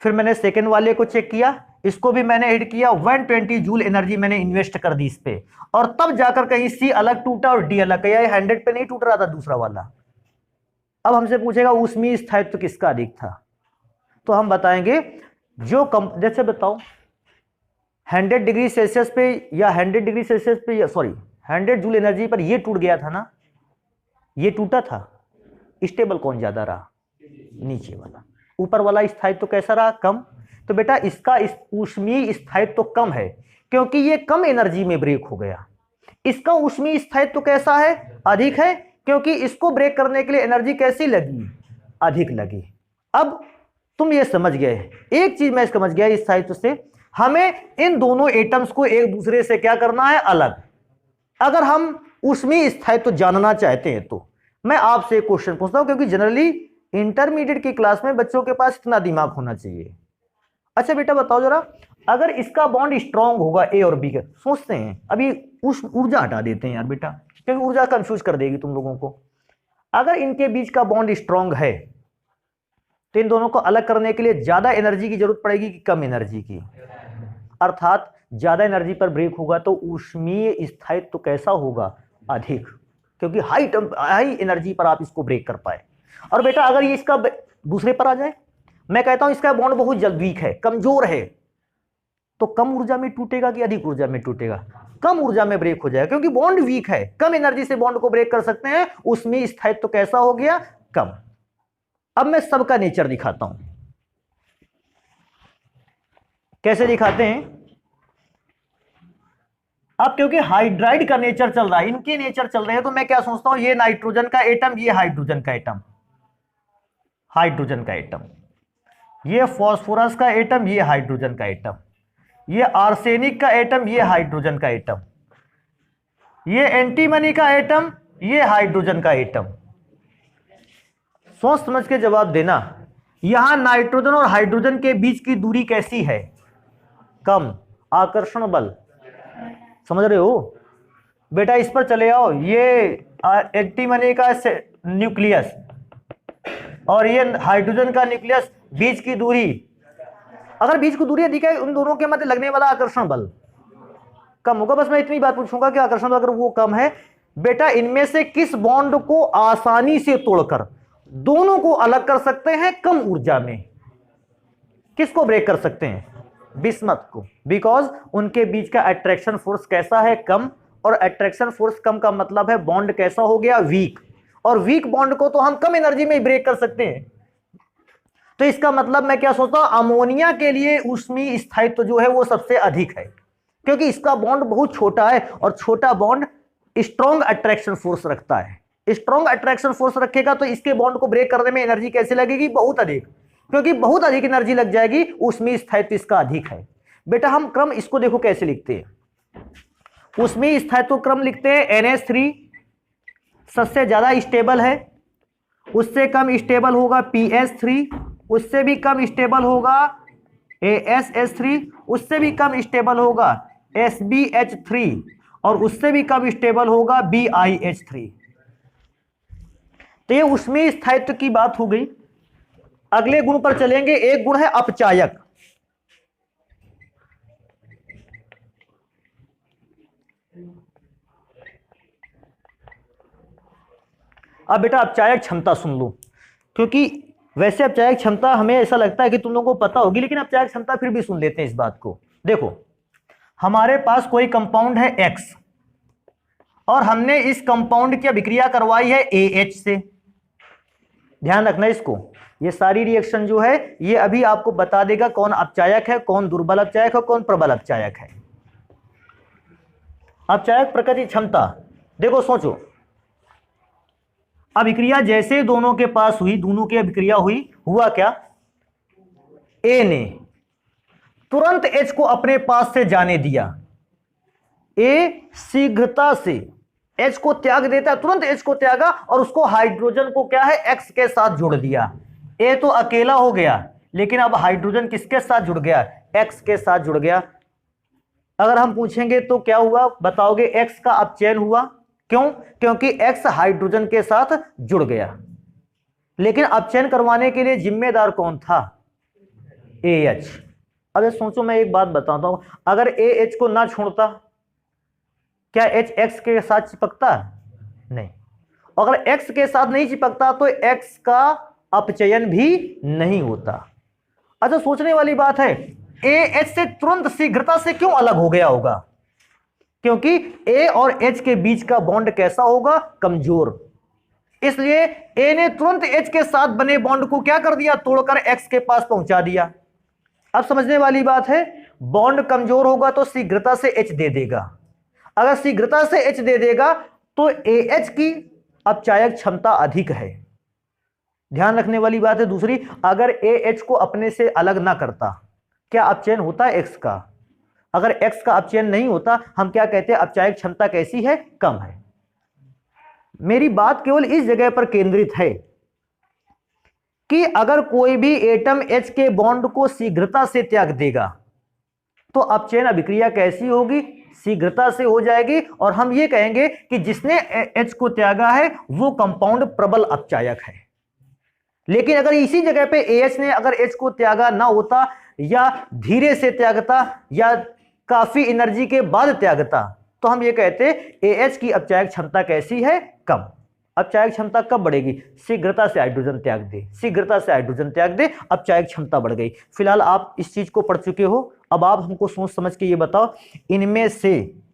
फिर मैंने सेकेंड वाले को चेक किया, इसको भी मैंने ऐड किया, 120 जूल एनर्जी मैंने इन्वेस्ट कर दी इस पे, और तब जाकर कहीं C अलग टूटा और D अलग। ये 100 पे नहीं टूट रहा था दूसरा वाला। अब हमसे पूछेगा ऊष्मीय स्थायित्व किसका अधिक था, तो हम बताएंगे जो जैसे बताओ 100 डिग्री सेल्सियस पे या 100 डिग्री सेल्सियस पे, सॉरी 100 जूल एनर्जी पर ये टूट गया था ना, ये टूटा था, स्टेबल कौन ज्यादा रहा? नीचे वाला। ऊपर वाला स्थायित्व कैसा रहा? कम। तो बेटा इसका ऊष्मीय स्थायित्व कम है क्योंकि ये कम एनर्जी में ब्रेक हो गया। इसका ऊष्मीय स्थायित्व कैसा है? अधिक है, क्योंकि इसको ब्रेक करने के लिए एनर्जी कैसी लगी? अधिक लगी। अब तुम ये समझ गए, एक चीज मैं समझ गया इस स्थायित्व से, हमें इन दोनों एटम्स को एक दूसरे से क्या करना है? अलग। अगर हम ऊष्मीय स्थायित्व जानना चाहते हैं तो मैं आपसे एक क्वेश्चन पूछता हूं, क्योंकि जनरली इंटरमीडिएट की क्लास में बच्चों के पास इतना दिमाग होना चाहिए। अच्छा बेटा बताओ जरा, अगर इसका बॉन्ड स्ट्रांग होगा A और B का, सोचते हैं अभी उस ऊर्जा हटा देते हैं यार बेटा, क्योंकि ऊर्जा कंफ्यूज कर देगी तुम लोगों को। अगर इनके बीच का बॉन्ड स्ट्रांग है तो इन दोनों को अलग करने के लिए ज्यादा एनर्जी की जरूरत पड़ेगी कि कम एनर्जी की? अर्थात ज्यादा एनर्जी पर ब्रेक होगा तो ऊष्मीय स्थायित्व तो कैसा होगा? अधिक, क्योंकि हाई एनर्जी पर आप इसको ब्रेक कर पाए। और बेटा अगर ये इसका दूसरे पर आ जाए, मैं कहता हूं इसका बॉन्ड बहुत जल्द वीक है, कमजोर है, तो कम ऊर्जा में टूटेगा कि अधिक ऊर्जा में टूटेगा? कम ऊर्जा में ब्रेक हो जाएगा, क्योंकि बॉन्ड वीक है, कम एनर्जी से बॉन्ड को ब्रेक कर सकते हैं। उसमें स्थायित्व तो कैसा हो गया? कम। अब मैं सबका नेचर दिखाता हूं, कैसे दिखाते हैं? अब क्योंकि हाइड्राइड का नेचर चल रहा है, इनके नेचर चल रहे हैं, तो मैं क्या सोचता हूं, ये नाइट्रोजन का एटम, ये हाइड्रोजन का एटम, हाइड्रोजन का एटम, ये फास्फोरस का एटम, ये हाइड्रोजन का एटम, ये आर्सेनिक का एटम, ये हाइड्रोजन का एटम, ये एंटीमनी का एटम, ये हाइड्रोजन का एटम। सोच समझ के जवाब देना। यहां नाइट्रोजन और हाइड्रोजन के बीच की दूरी कैसी है? कम। आकर्षण बल समझ रहे हो बेटा? इस पर चले आओ। ये एंटीमनी का न्यूक्लियस और ये हाइड्रोजन का न्यूक्लियस, बीच की दूरी, अगर बीच की दूरी अधिक है, उन दोनों के मध्य लगने वाला आकर्षण बल कम होगा। बस मैं इतनी बात पूछूंगा कि आकर्षण बल अगर वो कम है, बेटा इनमें से किस बॉन्ड को आसानी से तोड़कर दोनों को अलग कर सकते हैं कम ऊर्जा में? किसको ब्रेक कर सकते हैं? बिस्मथ को, बिकॉज उनके बीच का अट्रैक्शन फोर्स कैसा है? कम। और अट्रैक्शन फोर्स कम का मतलब है बॉन्ड कैसा हो गया? वीक। और वीक बॉन्ड को तो हम कम एनर्जी में ब्रेक कर सकते हैं। तो इसका मतलब मैं क्या सोचता हूं, अमोनिया के लिए ऊष्मीय स्थायित्व जो है वो सबसे अधिक है, क्योंकि इसका बॉन्ड बहुत छोटा है और छोटा बॉन्ड स्ट्रॉन्ग अट्रैक्शन फोर्स रखता है। स्ट्रॉन्ग अट्रैक्शन फोर्स रखेगा तो इसके बॉन्ड को ब्रेक करने में एनर्जी कैसे लगेगी? बहुत अधिक, क्योंकि बहुत अधिक एनर्जी लग जाएगी, ऊष्मीय स्थायित्व इसका अधिक है। बेटा हम क्रम इसको देखो कैसे लिखते हैं। ऊष्मीय स्थायित्व क्रम लिखते हैं NH3 सबसे ज्यादा स्टेबल है, उससे कम स्टेबल होगा PH3, उससे भी कम स्टेबल होगा ASH3, उससे भी कम स्टेबल होगा SBH3 और उससे भी कम स्टेबल होगा BiH3। तो ये ऊष्मीय स्थायित्व की बात हो गई। अगले गुण पर चलेंगे। एक गुण है अपचायक। अब बेटा अपचायक क्षमता सुन लो, क्योंकि वैसे अपचायक क्षमता हमें ऐसा लगता है कि तुम लोगों को पता होगी, लेकिन अपचायक क्षमता फिर भी सुन लेते हैं इस बात को। देखो हमारे पास कोई कंपाउंड है X और हमने इस कंपाउंड की अभिक्रिया करवाई है AH से। ध्यान रखना इसको, ये सारी रिएक्शन जो है ये अभी आपको बता देगा कौन अपचायक है, कौन दुर्बल अपचायक है, कौन प्रबल अपचायक है। अपचायक प्रकृति क्षमता देखो, सोचो अभिक्रिया जैसे दोनों के पास हुई, दोनों की अभिक्रिया हुई, हुआ क्या? A ने तुरंत H को अपने पास से जाने दिया। A शीघ्रता से H को त्याग देता है, तुरंत H को त्यागा और उसको हाइड्रोजन को क्या है X के साथ जोड़ दिया। A तो अकेला हो गया, लेकिन अब हाइड्रोजन किसके साथ जुड़ गया? X के साथ जुड़ गया। अगर हम पूछेंगे तो क्या हुआ बताओगे? X का अपचयन हुआ। क्यों? क्योंकि X हाइड्रोजन के साथ जुड़ गया। लेकिन अपचयन करवाने के लिए जिम्मेदार कौन था? AH। अब सोचो, मैं एक बात बताता हूं, अगर AH को ना छोड़ता क्या H X के साथ चिपकता? नहीं। अगर X के साथ नहीं चिपकता तो X का अपचयन भी नहीं होता। अच्छा सोचने वाली बात है, AH से तुरंत शीघ्रता से क्यों अलग हो गया होगा? क्योंकि A और H के बीच का बॉन्ड कैसा होगा? कमजोर। इसलिए A ने तुरंत H के साथ बने बॉन्ड को क्या कर दिया? तोड़कर X के पास पहुंचा दिया। अब समझने वाली बात है, बॉन्ड कमजोर होगा तो शीघ्रता से H दे देगा। अगर शीघ्रता से H दे देगा तो AH की अपचायक क्षमता अधिक है। ध्यान रखने वाली बात है। दूसरी, अगर AH को अपने से अलग ना करता, क्या अपचयन होता है X का? अगर X का अपचयन नहीं होता, हम क्या कहते हैं? अपचायक क्षमता कैसी है? कम है। मेरी बात केवल इस जगह पर केंद्रित है कि अगर कोई भी एटम H के बॉन्ड को शीघ्रता से त्याग देगा तो अपचयन अभिक्रिया कैसी होगी? शीघ्रता से हो जाएगी। और हम ये कहेंगे कि जिसने H को त्यागा है वो कंपाउंड प्रबल अपचायक है। लेकिन अगर इसी जगह पे AH ने अगर H को त्यागा ना होता, या धीरे से त्यागता, या काफी एनर्जी के बाद त्यागता, तो हम ये कहते AH की अपचायक क्षमता कैसी है? कम। अपचायक क्षमता कब बढ़ेगी? शीघ्रता से हाइड्रोजन त्याग दे, शीघ्रता से हाइड्रोजन त्याग दे, अपचायक क्षमता बढ़ गई। फिलहाल आप इस चीज को पढ़ चुके हो। अब आप हमको सोच समझ के ये बताओ, इनमें से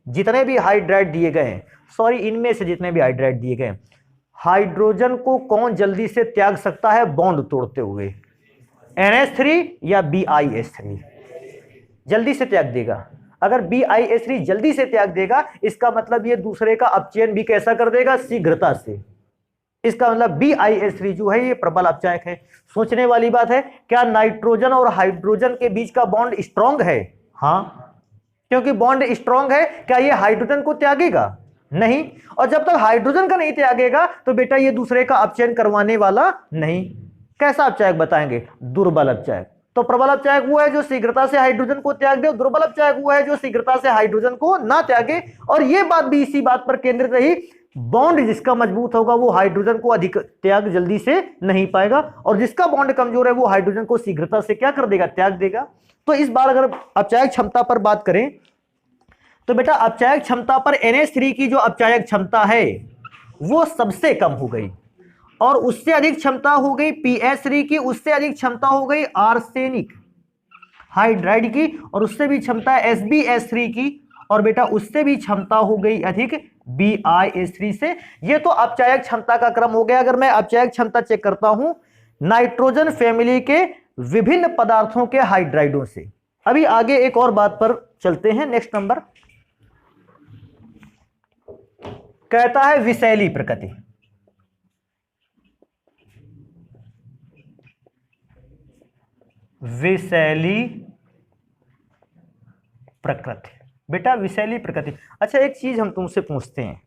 जितने भी हाइड्राइड दिए गए हैं, इनमें से जितने भी हाइड्राइड दिए गए हैं, हाइड्रोजन को कौन जल्दी से त्याग सकता है बॉन्ड तोड़ते हुए? NH3 या BiH3 जल्दी से त्याग देगा। अगर BiH3 जल्दी से त्याग देगा, इसका मतलब ये दूसरे का अपचयन भी कैसा कर देगा, शीघ्रता से। इसका मतलब BiH3 जो है ये प्रबल अपचायक है। सोचने वाली बात है, क्या नाइट्रोजन और हाइड्रोजन के बीच का बॉन्ड स्ट्रांग है? हाँ, क्योंकि बॉन्ड स्ट्रांग है, क्या ये हाइड्रोजन को त्यागेगा? नहीं। और जब तक हाइड्रोजन का नहीं त्यागेगा तो बेटा ये दूसरे का अपचयन करवाने वाला नहीं। कैसा अपचायक बताएंगे? दुर्बल अपचायक। तो प्रबल अपचायक वो है जो शीघ्रता से हाइड्रोजन को त्याग दे, दुर्बल अपचायक वो है जो शीघ्रता से हाइड्रोजन को ना त्यागे। और ये बात भी इसी बात पर केंद्रित रही, बॉन्ड जिसका मजबूत होगा वो हाइड्रोजन को अधिक त्याग जल्दी से नहीं पाएगा, और जिसका बॉन्ड कमजोर है वो हाइड्रोजन को शीघ्रता से क्या कर देगा, त्याग देगा। तो इस बार अगर अपचायक क्षमता पर बात करें तो बेटा अपचायक क्षमता पर NH3 की जो अपचायक क्षमता है वो सबसे कम हो गई, और उससे अधिक क्षमता हो गई PH3 की, उससे अधिक क्षमता हो गई आर्सेनिक हाइड्राइड की, और उससे भी क्षमता है SbH3 की, और बेटा उससे भी क्षमता हो गई अधिक BiH3 से। ये तो अपचायक क्षमता का क्रम हो गया। अगर मैं अपचायक क्षमता चेक करता हूं नाइट्रोजन फैमिली के विभिन्न पदार्थों के हाइड्राइडों से। अभी आगे एक और बात पर चलते हैं। नेक्स्ट नंबर कहता है विषैली प्रकृति। विषैली प्रकृति, बेटा विषैली प्रकृति। अच्छा एक चीज हम तुमसे पूछते हैं,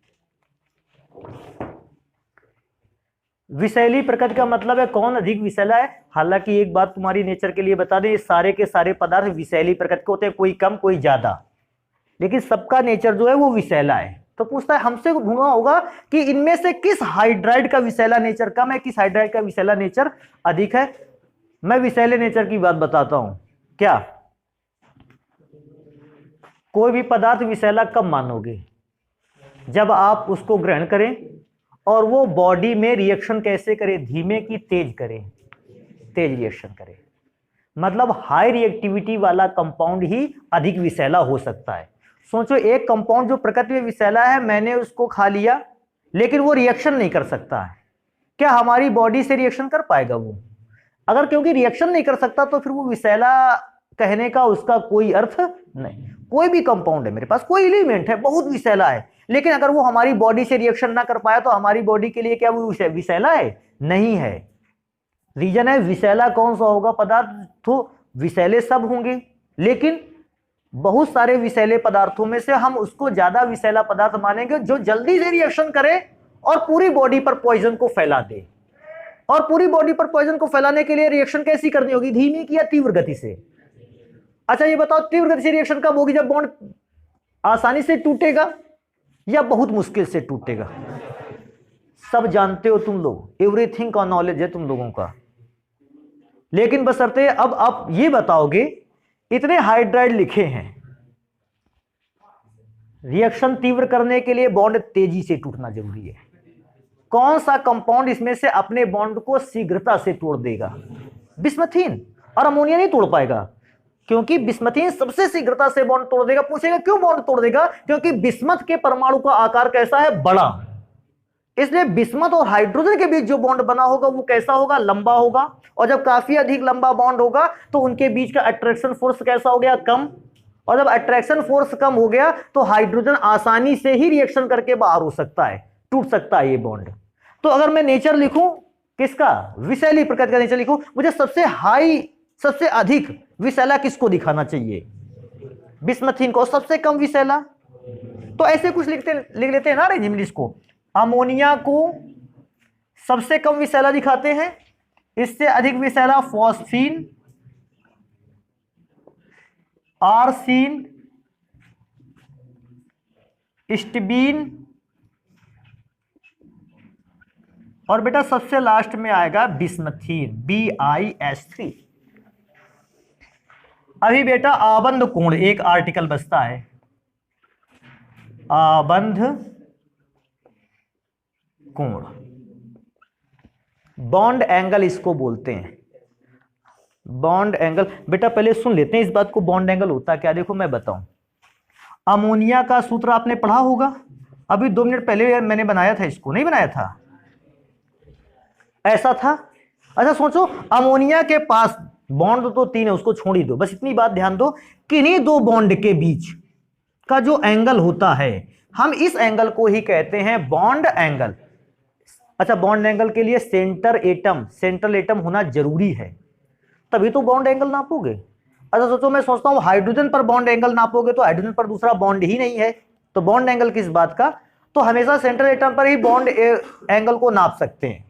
विषैली प्रकृति का मतलब है कौन अधिक विषैला है? हालांकि एक बात तुम्हारी नेचर के लिए बता दें, ये सारे के सारे पदार्थ विषैली प्रकृति के होते हैं, कोई कम कोई ज्यादा, लेकिन सबका नेचर जो है वो विषैला है। तो पूछता है हमसे ढूंढना होगा कि इनमें से किस हाइड्राइड का विषैला नेचर कम है, किस हाइड्राइड का विषैला नेचर अधिक है। मैं विषैले नेचर की बात बताता हूं। क्या कोई भी पदार्थ विषैला कब मानोगे? जब आप उसको ग्रहण करें और वो बॉडी में रिएक्शन कैसे करे, धीमे की तेज करे, तेज रिएक्शन करे। मतलब हाई रिएक्टिविटी वाला कंपाउंड ही अधिक विषैला हो सकता है। सोचो एक कंपाउंड जो प्रकृति में विषैला है, मैंने उसको खा लिया लेकिन वो रिएक्शन नहीं कर सकता है, क्या हमारी बॉडी से रिएक्शन कर पाएगा वो? अगर क्योंकि रिएक्शन नहीं कर सकता तो फिर वो विषैला कहने का उसका कोई अर्थ नहीं। कोई भी कंपाउंड है, मेरे पास कोई एलिमेंट है बहुत विषैला है, लेकिन अगर वो हमारी बॉडी से रिएक्शन ना कर पाया तो हमारी बॉडी के लिए क्या वो विषैला है? नहीं है। रीजन है विषैला कौन सा होगा पदार्थ? तो विषैले सब होंगे, लेकिन बहुत सारे विषैले पदार्थों में से हम उसको ज्यादा विषैला पदार्थ मानेंगे जो जल्दी से रिएक्शन करे और पूरी बॉडी पर पॉइजन को फैला दे। और पूरी बॉडी पर पॉइजन को फैलाने के लिए रिएक्शन कैसी करनी होगी, धीमी की या तीव्र गति से? अच्छा ये बताओ तीव्र गति से रिएक्शन कब होगी? जब बॉन्ड आसानी से टूटेगा या बहुत मुश्किल से टूटेगा? सब जानते हो तुम लोग, एवरीथिंग का नॉलेज है तुम लोगों का, लेकिन बशर्ते अब आप ये बताओगे इतने हाइड्राइड लिखे हैं, रिएक्शन तीव्र करने के लिए बॉन्ड तेजी से टूटना जरूरी है। कौन सा कंपाउंड इसमें से अपने बॉन्ड को शीघ्रता से तोड़ देगा? बिस्मथीन। और अमोनिया नहीं तोड़ पाएगा, क्योंकि बिस्मथीन सबसे शीघ्रता से बॉन्ड तोड़ देगा। पूछेगा क्यों बॉन्ड तोड़ देगा? क्योंकि बिस्मथ के परमाणु का आकार कैसा है? बड़ा। इसलिए बिस्मथ और हाइड्रोजन के बीच जो बॉन्ड बना होगा वो कैसा होगा? लंबा होगा। और जब काफी अधिक लंबा बॉन्ड होगा तो उनके बीच का अट्रैक्शन फोर्स कैसा हो गया? कम। और जब अट्रैक्शन फोर्स कम हो गया तो हाइड्रोजन आसानी से ही रिएक्शन करके बाहर हो सकता है, टूट सकता है ये बॉन्ड। तो अगर मैं नेचर लिखूं किसका? विषैली प्रकृति का नेचर लिखूं, मुझे सबसे हाई, सबसे अधिक विषैला किसको दिखाना चाहिए? बिस्मथीन को। सबसे कम विषैला तो ऐसे कुछ लिख लेते हैं ना इंग्लिश को। अमोनिया को सबसे कम विषैला दिखाते हैं, इससे अधिक विषैला फॉस्फीन, आर्सीन, स्टिबीन, और बेटा सबसे लास्ट में आएगा बिस्मथीन, BiH3। अभी बेटा आबंध कोण एक आर्टिकल बचता है, आबंध कोण, बॉन्ड एंगल इसको बोलते हैं। बॉन्ड एंगल बेटा पहले सुन लेते हैं इस बात को, बॉन्ड एंगल होता क्या? देखो मैं बताऊं, अमोनिया का सूत्र आपने पढ़ा होगा, अभी 2 मिनट पहले मैंने बनाया था इसको, नहीं बनाया था? ऐसा था। अच्छा सोचो अमोनिया के पास बॉन्ड तो 3 है, उसको छोड़ ही दो, बस इतनी बात ध्यान दो, किन्हीं 2 बॉन्ड के बीच का जो एंगल होता है, हम इस एंगल को ही कहते हैं बॉन्ड एंगल। अच्छा, बॉन्ड एंगल के लिए सेंट्रल एटम होना जरूरी है, तभी तो बॉन्ड एंगल नापोगे। अच्छा सोचो, मैं सोचता हूं हाइड्रोजन पर बॉन्ड एंगल नापोगे तो हाइड्रोजन पर दूसरा बॉन्ड ही नहीं है, तो बॉन्ड एंगल किस बात का। तो हमेशा सेंट्रल एटम पर ही बॉन्ड एंगल को नाप सकते हैं।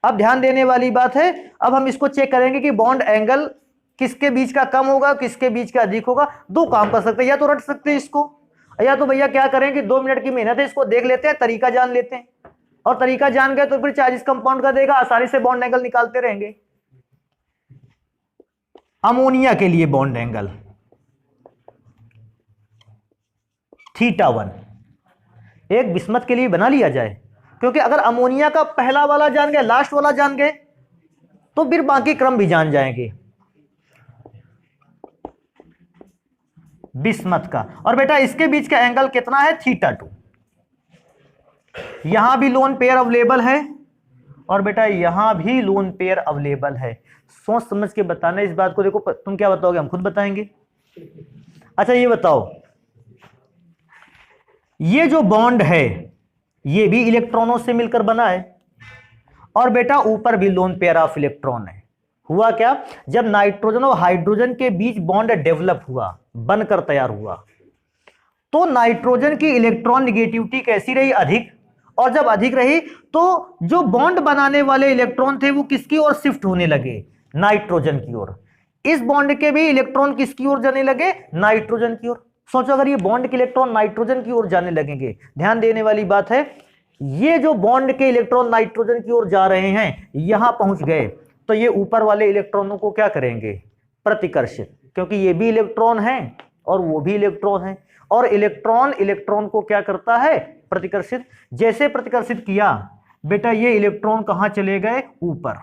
अब ध्यान देने वाली बात है, अब हम इसको चेक करेंगे कि बॉन्ड एंगल किसके बीच का कम होगा, किसके बीच का अधिक होगा। दो काम कर सकते हैं, या तो रट सकते हैं इसको, या तो भैया क्या करें कि 2 मिनट की मेहनत है, इसको देख लेते हैं, तरीका जान लेते हैं, और तरीका जान गए तो फिर चार्जेस कंपाउंड का देगा, आसानी से बॉन्ड एंगल निकालते रहेंगे। अमोनिया के लिए बॉन्ड एंगल θ1 एक बिस्मथ के लिए बना लिया जाए, क्योंकि अगर अमोनिया का पहला वाला जान गए, लास्ट वाला जान गए, तो फिर बाकी क्रम भी जान जाएंगे बिस्मथ का। और बेटा इसके बीच का एंगल कितना है, θ2। यहां भी लोन पेयर अवेलेबल है, और बेटा यहां भी लोन पेयर अवेलेबल है। सोच समझ के बताना इस बात को। देखो तुम क्या बताओगे, हम खुद बताएंगे। अच्छा ये बताओ, ये जो बॉन्ड है ये भी इलेक्ट्रॉनों से मिलकर बना है, और बेटा ऊपर भी लोन पेयर ऑफ इलेक्ट्रॉन है। हुआ क्या, जब नाइट्रोजन और हाइड्रोजन के बीच बॉन्ड डेवलप हुआ, बनकर तैयार हुआ, तो नाइट्रोजन की इलेक्ट्रॉन निगेटिविटी कैसी रही, अधिक। और जब अधिक रही तो जो बॉन्ड बनाने वाले इलेक्ट्रॉन थे वो किसकी ओर शिफ्ट होने लगे, नाइट्रोजन की ओर। इस बॉन्ड के भी इलेक्ट्रॉन किसकी ओर जाने लगे, नाइट्रोजन की ओर। सोचो अगर ये बॉन्ड के इलेक्ट्रॉन नाइट्रोजन की ओर जाने लगेंगे, ध्यान देने वाली बात है, ये जो बॉन्ड के इलेक्ट्रॉन नाइट्रोजन की ओर जा रहे हैं, यहां पहुंच गए, तो ये ऊपर वाले इलेक्ट्रॉनों को क्या करेंगे, प्रतिकर्षित, क्योंकि ये भी इलेक्ट्रॉन है और वो भी इलेक्ट्रॉन है, और इलेक्ट्रॉन को क्या करता है, प्रतिकर्षित। जैसे प्रतिकर्षित किया बेटा, ये इलेक्ट्रॉन कहां चले गए, ऊपर,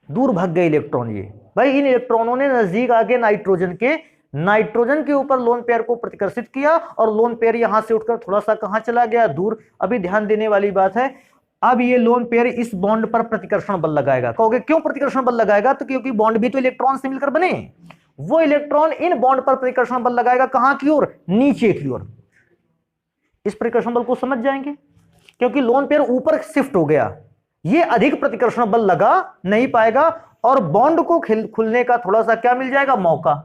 दूर भाग गए इलेक्ट्रॉन। ये भाई इन इलेक्ट्रॉनों ने नजदीक आके नाइट्रोजन के ऊपर लोन पेयर को प्रतिकर्षित किया, और लोन पेयर यहां से उठकर थोड़ा सा कहां चला गया, दूर। अभी ध्यान देने वाली बात है, अब ये लोन पेयर इस बॉन्ड पर प्रतिकर्षण बल लगाएगा। कहोगे क्यों प्रतिकर्षण बल लगाएगा, तो क्योंकि बॉन्ड भी तो इलेक्ट्रॉन से मिलकर बने, वो इलेक्ट्रॉन इन बॉन्ड पर प्रतिकर्षण बल लगाएगा, कहां की ओर, नीचे की ओर। इस प्रतिकर्षण बल को समझ जाएंगे, क्योंकि लोन पेयर ऊपर शिफ्ट हो गया, ये अधिक प्रतिकर्षण बल लगा नहीं पाएगा, और बॉन्ड को खुलने का थोड़ा सा क्या मिल जाएगा, मौका।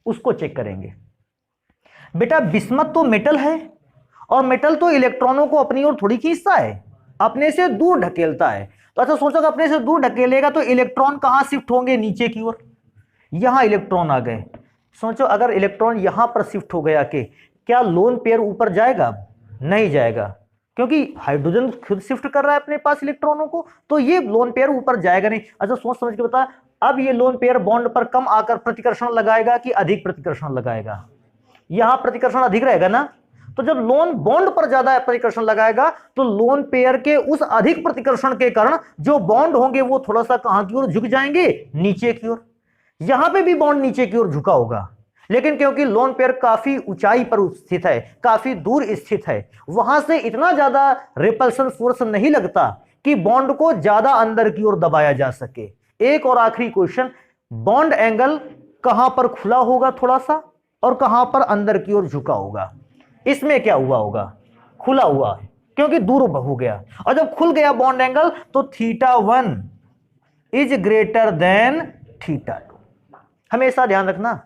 उसको चेक करेंगे। बेटा बिस्मथ तो मेटल है, और मेटल तो इलेक्ट्रॉनों को अपनी ओर थोड़ी खींचता है, अपने से दूर ढकेलता है। तो अच्छा सोचो कि अपने से दूर ढकेलेगा तो इलेक्ट्रॉन कहां शिफ्ट होंगे, नीचे की ओर। यहां इलेक्ट्रॉन आ गए, सोचो अगर इलेक्ट्रॉन यहां पर शिफ्ट हो गया कि क्या लोन पेयर ऊपर जाएगा, नहीं जाएगा, क्योंकि हाइड्रोजन खुद शिफ्ट कर रहा है अपने पास इलेक्ट्रॉनों को, तो ये लोन पेयर ऊपर जाएगा नहीं। अच्छा सोच समझ के बता, अब ये लोन पेयर बॉन्ड पर कम आकर प्रतिकर्षण लगाएगा कि अधिक प्रतिकर्षण लगाएगा, यहां प्रतिकर्षण अधिक रहेगा ना। तो जब लोन बॉन्ड पर ज्यादा प्रतिकर्षण लगाएगा तो लोन पेयर के उस अधिक प्रतिकर्षण के कारण जो बॉन्ड होंगे वो थोड़ा सा कहां की ओर झुक जाएंगे, नीचे की ओर। यहां पे भी बॉन्ड नीचे की ओर झुका होगा, लेकिन क्योंकि लोन पेयर काफी ऊंचाई पर स्थित है, काफी दूर स्थित है, वहां से इतना ज्यादा रिपल्सन फोर्स नहीं लगता कि बॉन्ड को ज्यादा अंदर की ओर दबाया जा सके। एक और आखिरी क्वेश्चन, बॉन्ड एंगल कहां पर खुला होगा थोड़ा सा, और कहां पर अंदर की ओर झुका होगा। इसमें क्या हुआ होगा, खुला हुआ है, क्योंकि दूर हो गया। और जब खुल गया बॉन्ड एंगल तो θ1 इज ग्रेटर देन θ2। हमेशा ध्यान रखना।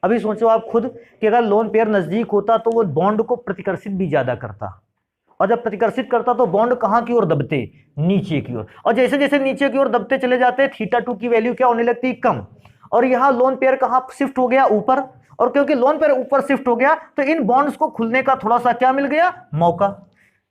अभी सोचो आप खुद कि अगर लोन पेयर नजदीक होता तो वो बॉन्ड को प्रतिकर्षित भी ज्यादा करता, और जब प्रतिकर्षित करता तो बॉन्ड कहां की ओर दबते, नीचे की ओर। और जैसे जैसे नीचे की ओर दबते चले जाते, θ2 की वैल्यू क्या होने लगती, कम। और यहां लोन पेयर कहां शिफ्ट हो गया, ऊपर। और क्योंकि लोन पेयर ऊपर शिफ्ट हो गया तो इन बॉन्ड्स को खुलने का थोड़ा सा क्या मिल गया, मौका।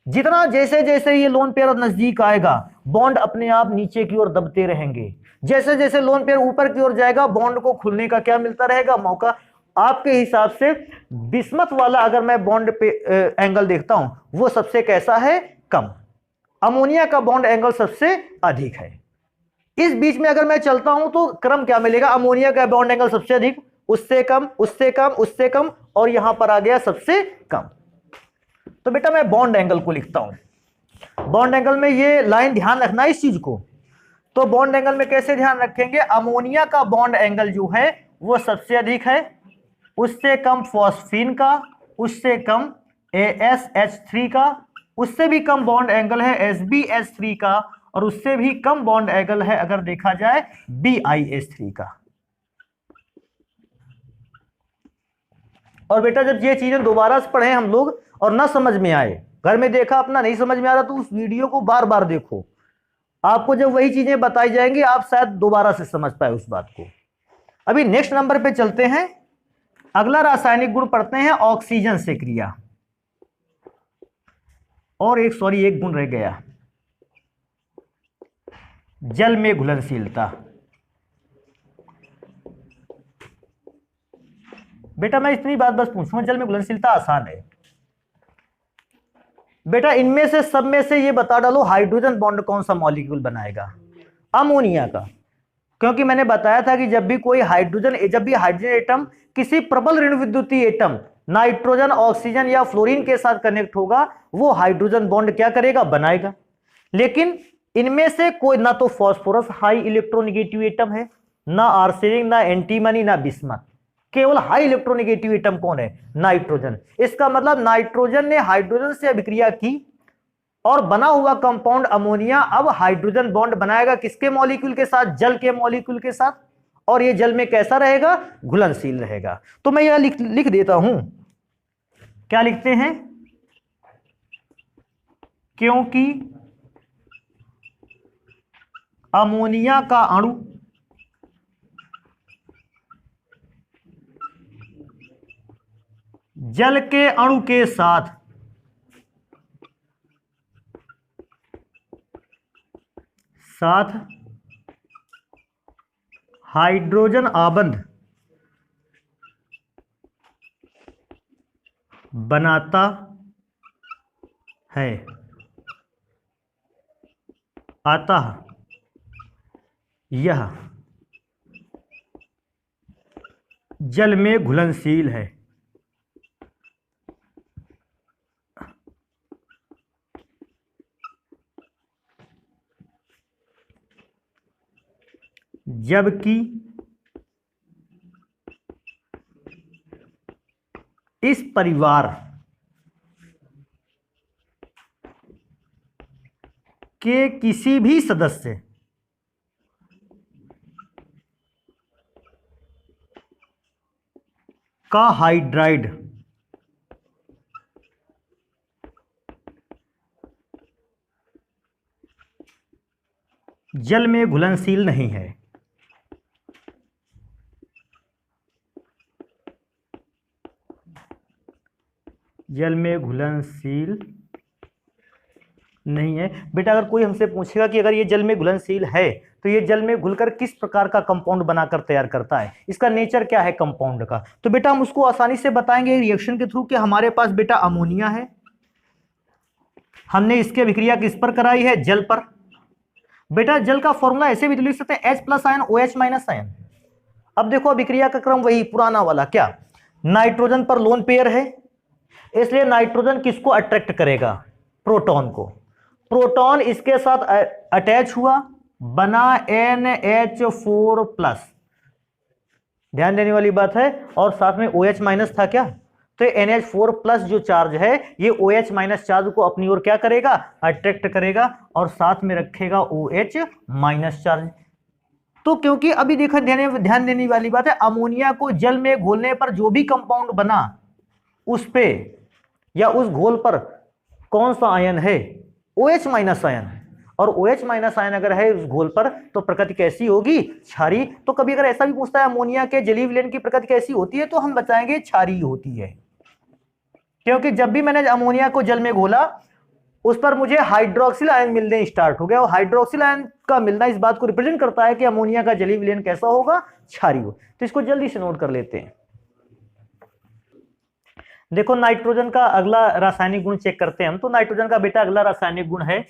जितना जैसे जैसे ये लोन पेयर नजदीक आएगा बॉन्ड अपने आप नीचे की ओर दबते रहेंगे, जैसे जैसे लोन पेयर ऊपर की ओर जाएगा बॉन्ड को खुलने का क्या मिलता रहेगा, मौका। आपके हिसाब से बिस्मथ वाला अगर मैं बॉन्ड पे एंगल देखता हूं वो सबसे कैसा है, कम। अमोनिया का बॉन्ड एंगल सबसे अधिक है। इस बीच में अगर मैं चलता हूं तो क्रम क्या मिलेगा, अमोनिया का बॉन्ड एंगल सबसे अधिक, उससे कम, उससे कम, उससे कम, और यहां पर आ गया सबसे कम। तो बेटा मैं बॉन्ड एंगल को लिखता हूं। बॉन्ड एंगल में ये लाइन ध्यान रखना इस चीज को। तो बॉन्ड एंगल में कैसे ध्यान रखेंगे, अमोनिया का बॉन्ड एंगल जो है वो सबसे अधिक है, उससे कम फॉस्फीन का, उससे कम AsH3 का, उससे भी कम बॉन्ड एंगल है SbH3 का, और उससे भी कम बॉन्ड एंगल है अगर देखा जाए BiH3 का। और बेटा जब ये चीजें दोबारा से पढ़े हम लोग और ना समझ में आए, घर में देखा अपना नहीं समझ में आ रहा, तो उस वीडियो को बार बार देखो, आपको जब वही चीजें बताई जाएंगी आप शायद दोबारा से समझ पाए उस बात को। अभी नेक्स्ट नंबर पे चलते हैं, अगला रासायनिक गुण पढ़ते हैं ऑक्सीजन से क्रिया। और एक एक गुण रह गया, जल में घुलनशीलता। बेटा मैं इतनी बात बस पूछूंगा, जल में घुलनशीलता आसान है बेटा, इनमें से सब में से ये बता डालो हाइड्रोजन बॉन्ड कौन सा मॉलिक्यूल बनाएगा? अमोनिया का। क्योंकि मैंने बताया था कि जब भी हाइड्रोजन एटम किसी प्रबल ऋण विद्युतीय एटम नाइट्रोजन, ऑक्सीजन या फ्लोरीन के साथ कनेक्ट होगा, वो हाइड्रोजन बॉन्ड क्या करेगा? बनाएगा। लेकिन इनमें से कोई ना तो फास्फोरस हाई इलेक्ट्रोनेगेटिव एटम है, ना आर्सेनिक, ना एंटीमनी, ना बिस्मथ। केवल हाई इलेक्ट्रोनेगेटिव एटम कौन है? नाइट्रोजन। इसका मतलब नाइट्रोजन ने हाइड्रोजन से अभिक्रिया की और बना हुआ कंपाउंड अमोनिया अब हाइड्रोजन बॉन्ड बनाएगा किसके मॉलिक्यूल के साथ? जल के मॉलिक्यूल के साथ। और ये जल में कैसा रहेगा? घुलनशील रहेगा। तो मैं यह लिख देता हूं, क्या लिखते हैं? क्योंकि अमोनिया का अणु जल के अणु के साथ हाइड्रोजन आबंध बनाता है, अतः यह जल में घुलनशील है। जबकि इस परिवार के किसी भी सदस्य का हाइड्राइड जल में घुलनशील नहीं है। जल में घुलनशील नहीं है। बेटा अगर कोई हमसे पूछेगा कि अगर ये जल में घुलनशील है तो ये जल में घुलकर किस प्रकार का कंपाउंड बनाकर तैयार करता है, इसका नेचर क्या है कंपाउंड का, तो बेटा हम उसको आसानी से बताएंगे रिएक्शन के थ्रू कि हमारे पास बेटा अमोनिया है, हमने इसकी अभिक्रिया किस पर कराई है? जल पर। बेटा जल का फॉर्मूला ऐसे भी तो लिख सकते हैं H+ आयन OH- आयन। अब देखो अभिक्रिया का क्रम वही पुराना वाला, क्या? नाइट्रोजन पर लोन पेयर है, इसलिए नाइट्रोजन किसको अट्रैक्ट करेगा? प्रोटॉन को। प्रोटॉन इसके साथ अटैच हुआ, बना NH4+, ध्यान देने वाली बात है, और साथ में OH- था क्या? तो NH4+ जो चार्ज है ये OH- चार्ज को अपनी ओर क्या करेगा? अट्रैक्ट करेगा और साथ में रखेगा OH- चार्ज। तो क्योंकि अभी देखो ध्यान देने वाली बात है, अमोनिया को जल में घोलने पर जो भी कंपाउंड बना उस पे या उस घोल पर कौन सा आयन है? OH- ion. और OH- आयन अगर है उस घोल पर तो प्रकृति कैसी होगी? क्षारीय। तो कभी अगर ऐसा भी पूछता है अमोनिया के जलीय विलयन की प्रकृति कैसी होती है, तो हम बताएंगे क्षारीय होती है। क्योंकि जब भी मैंने अमोनिया को जल में घोला उस पर मुझे हाइड्रोक्सिल आयन मिलने स्टार्ट हो गया, और हाइड्रोक्सिल आयन का मिलना इस बात को रिप्रेजेंट करता है कि अमोनिया का जलीय विलयन कैसा होगा? क्षारीय हो। तो इसको जल्दी से नोट कर लेते हैं। देखो नाइट्रोजन का अगला रासायनिक गुण चेक करते हैं हम। तो नाइट्रोजन का बेटा अगला रासायनिक गुण है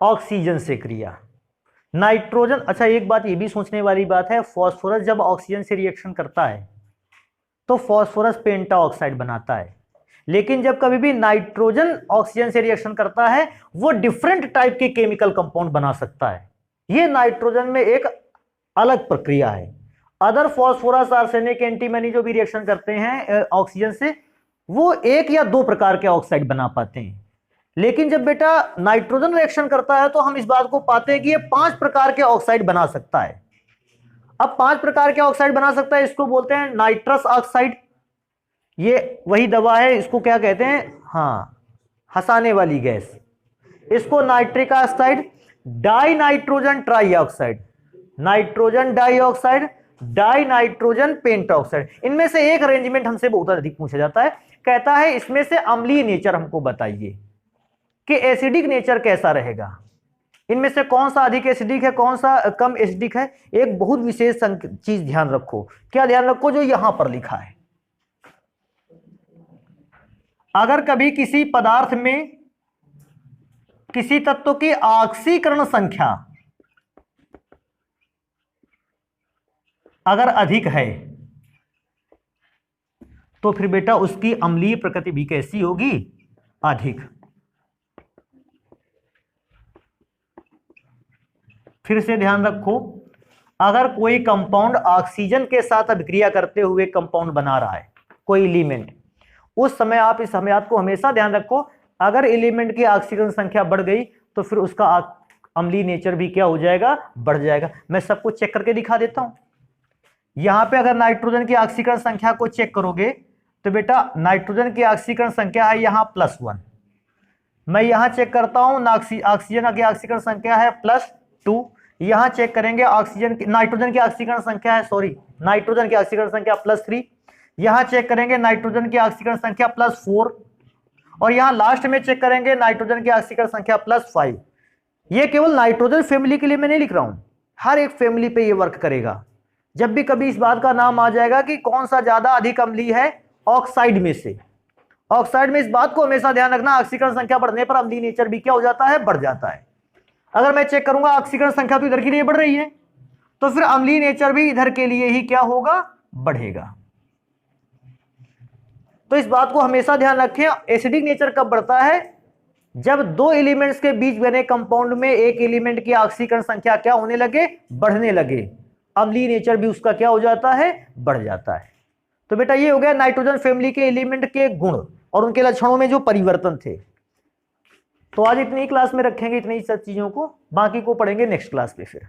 ऑक्सीजन से क्रिया। नाइट्रोजन, अच्छा एक बात ये भी सोचने वाली बात है, फास्फोरस जब ऑक्सीजन से रिएक्शन करता है तो फास्फोरस पेंटा ऑक्साइड बनाता है, लेकिन जब कभी भी नाइट्रोजन ऑक्सीजन से रिएक्शन करता है वो डिफरेंट टाइप के केमिकल कंपाउंड बना सकता है। ये नाइट्रोजन में एक अलग प्रक्रिया है। अदर फॉस्फोरस आर्सेनिक एंटीमनी जो भी रिएक्शन करते हैं ऑक्सीजन से, वो एक या दो प्रकार के ऑक्साइड बना पाते हैं। लेकिन जब बेटा नाइट्रोजन रिएक्शन करता है तो हम इस बात को पाते हैं कि ये 5 प्रकार के ऑक्साइड बना सकता है। अब 5 प्रकार के ऑक्साइड बना सकता है, इसको बोलते हैं नाइट्रस ऑक्साइड। ये वही दवा है, इसको क्या कहते हैं, हाँ, हंसाने वाली गैस। इसको nitric oxide, di nitrogen trioxide, nitrogen dioxide, di nitrogen pentoxide. इनमें से एक अरेंजमेंट हमसे बहुत अधिक पूछा जाता है, कहता है इसमें से अम्लीय नेचर हमको बताइए कि एसिडिक नेचर कैसा रहेगा, इनमें से कौन सा अधिक एसिडिक है, कौन सा कम एसिडिक है। एक बहुत विशेष चीज ध्यान रखो, क्या ध्यान रखो, जो यहां पर लिखा है, अगर कभी किसी पदार्थ में किसी तत्व की ऑक्सीकरण संख्या अगर अधिक है तो फिर बेटा उसकी अम्लीय प्रकृति भी कैसी होगी, अधिक। फिर से ध्यान रखो, अगर कोई कंपाउंड ऑक्सीजन के साथ अभिक्रिया करते हुए कंपाउंड बना रहा है, कोई एलिमेंट, उस समय आप इस हमें को हमेशा ध्यान रखो, अगर एलिमेंट की ऑक्सीजन संख्या बढ़ गई तो फिर उसका अम्लीय नेचर भी क्या हो जाएगा, बढ़ जाएगा। मैं सबको चेक करके दिखा देता हूं। यहां पे अगर नाइट्रोजन की ऑक्सीकरण संख्या को चेक करोगे तो बेटा नाइट्रोजन की ऑक्सीकरण संख्या है यहां +1। मैं यहां चेक करता हूं, ऑक्सीजन की ऑक्सीकरण संख्या है +2। यहां चेक करेंगे ऑक्सीजन की, नाइट्रोजन की ऑक्सीकरण संख्या है, सॉरी, नाइट्रोजन की ऑक्सीकरण संख्या +3। यहां चेक करेंगे नाइट्रोजन की ऑक्सीकरण संख्या +4, और यहां लास्ट में चेक करेंगे नाइट्रोजन की ऑक्सीकरण संख्या +5। ये केवल नाइट्रोजन फैमिली के लिए मैं नहीं लिख रहा हूं, हर एक फैमिली पे ये वर्क करेगा। जब भी कभी इस बात का नाम आ जाएगा कि कौन सा ज्यादा अधिक अम्लीय है ऑक्साइड में से, ऑक्साइड में इस बात को हमेशा ध्यान रखना, ऑक्सीकरण संख्या बढ़ने पर अम्लीय नेचर भी क्या हो जाता है, बढ़ जाता है। अगर मैं चेक करूंगा ऑक्सीकरण संख्या तो इधर के लिए बढ़ रही है, तो फिर अम्लीय नेचर भी इधर के लिए ही क्या होगा, बढ़ेगा। तो इस बात को हमेशा ध्यान रखें, एसिडिक नेचर कब बढ़ता है, जब दो एलिमेंट्स के बीच बने कंपाउंड में एक एलिमेंट की ऑक्सीकरण संख्या क्या होने लगे, बढ़ने लगे, अम्लीय नेचर भी उसका क्या हो जाता है, बढ़ जाता है। तो बेटा ये हो गया नाइट्रोजन फैमिली के एलिमेंट के गुण और उनके लक्षणों में जो परिवर्तन थे। तो आज इतनी क्लास में रखेंगे, इतनी सब चीजों को, बाकी को पढ़ेंगे नेक्स्ट क्लास पे फिर।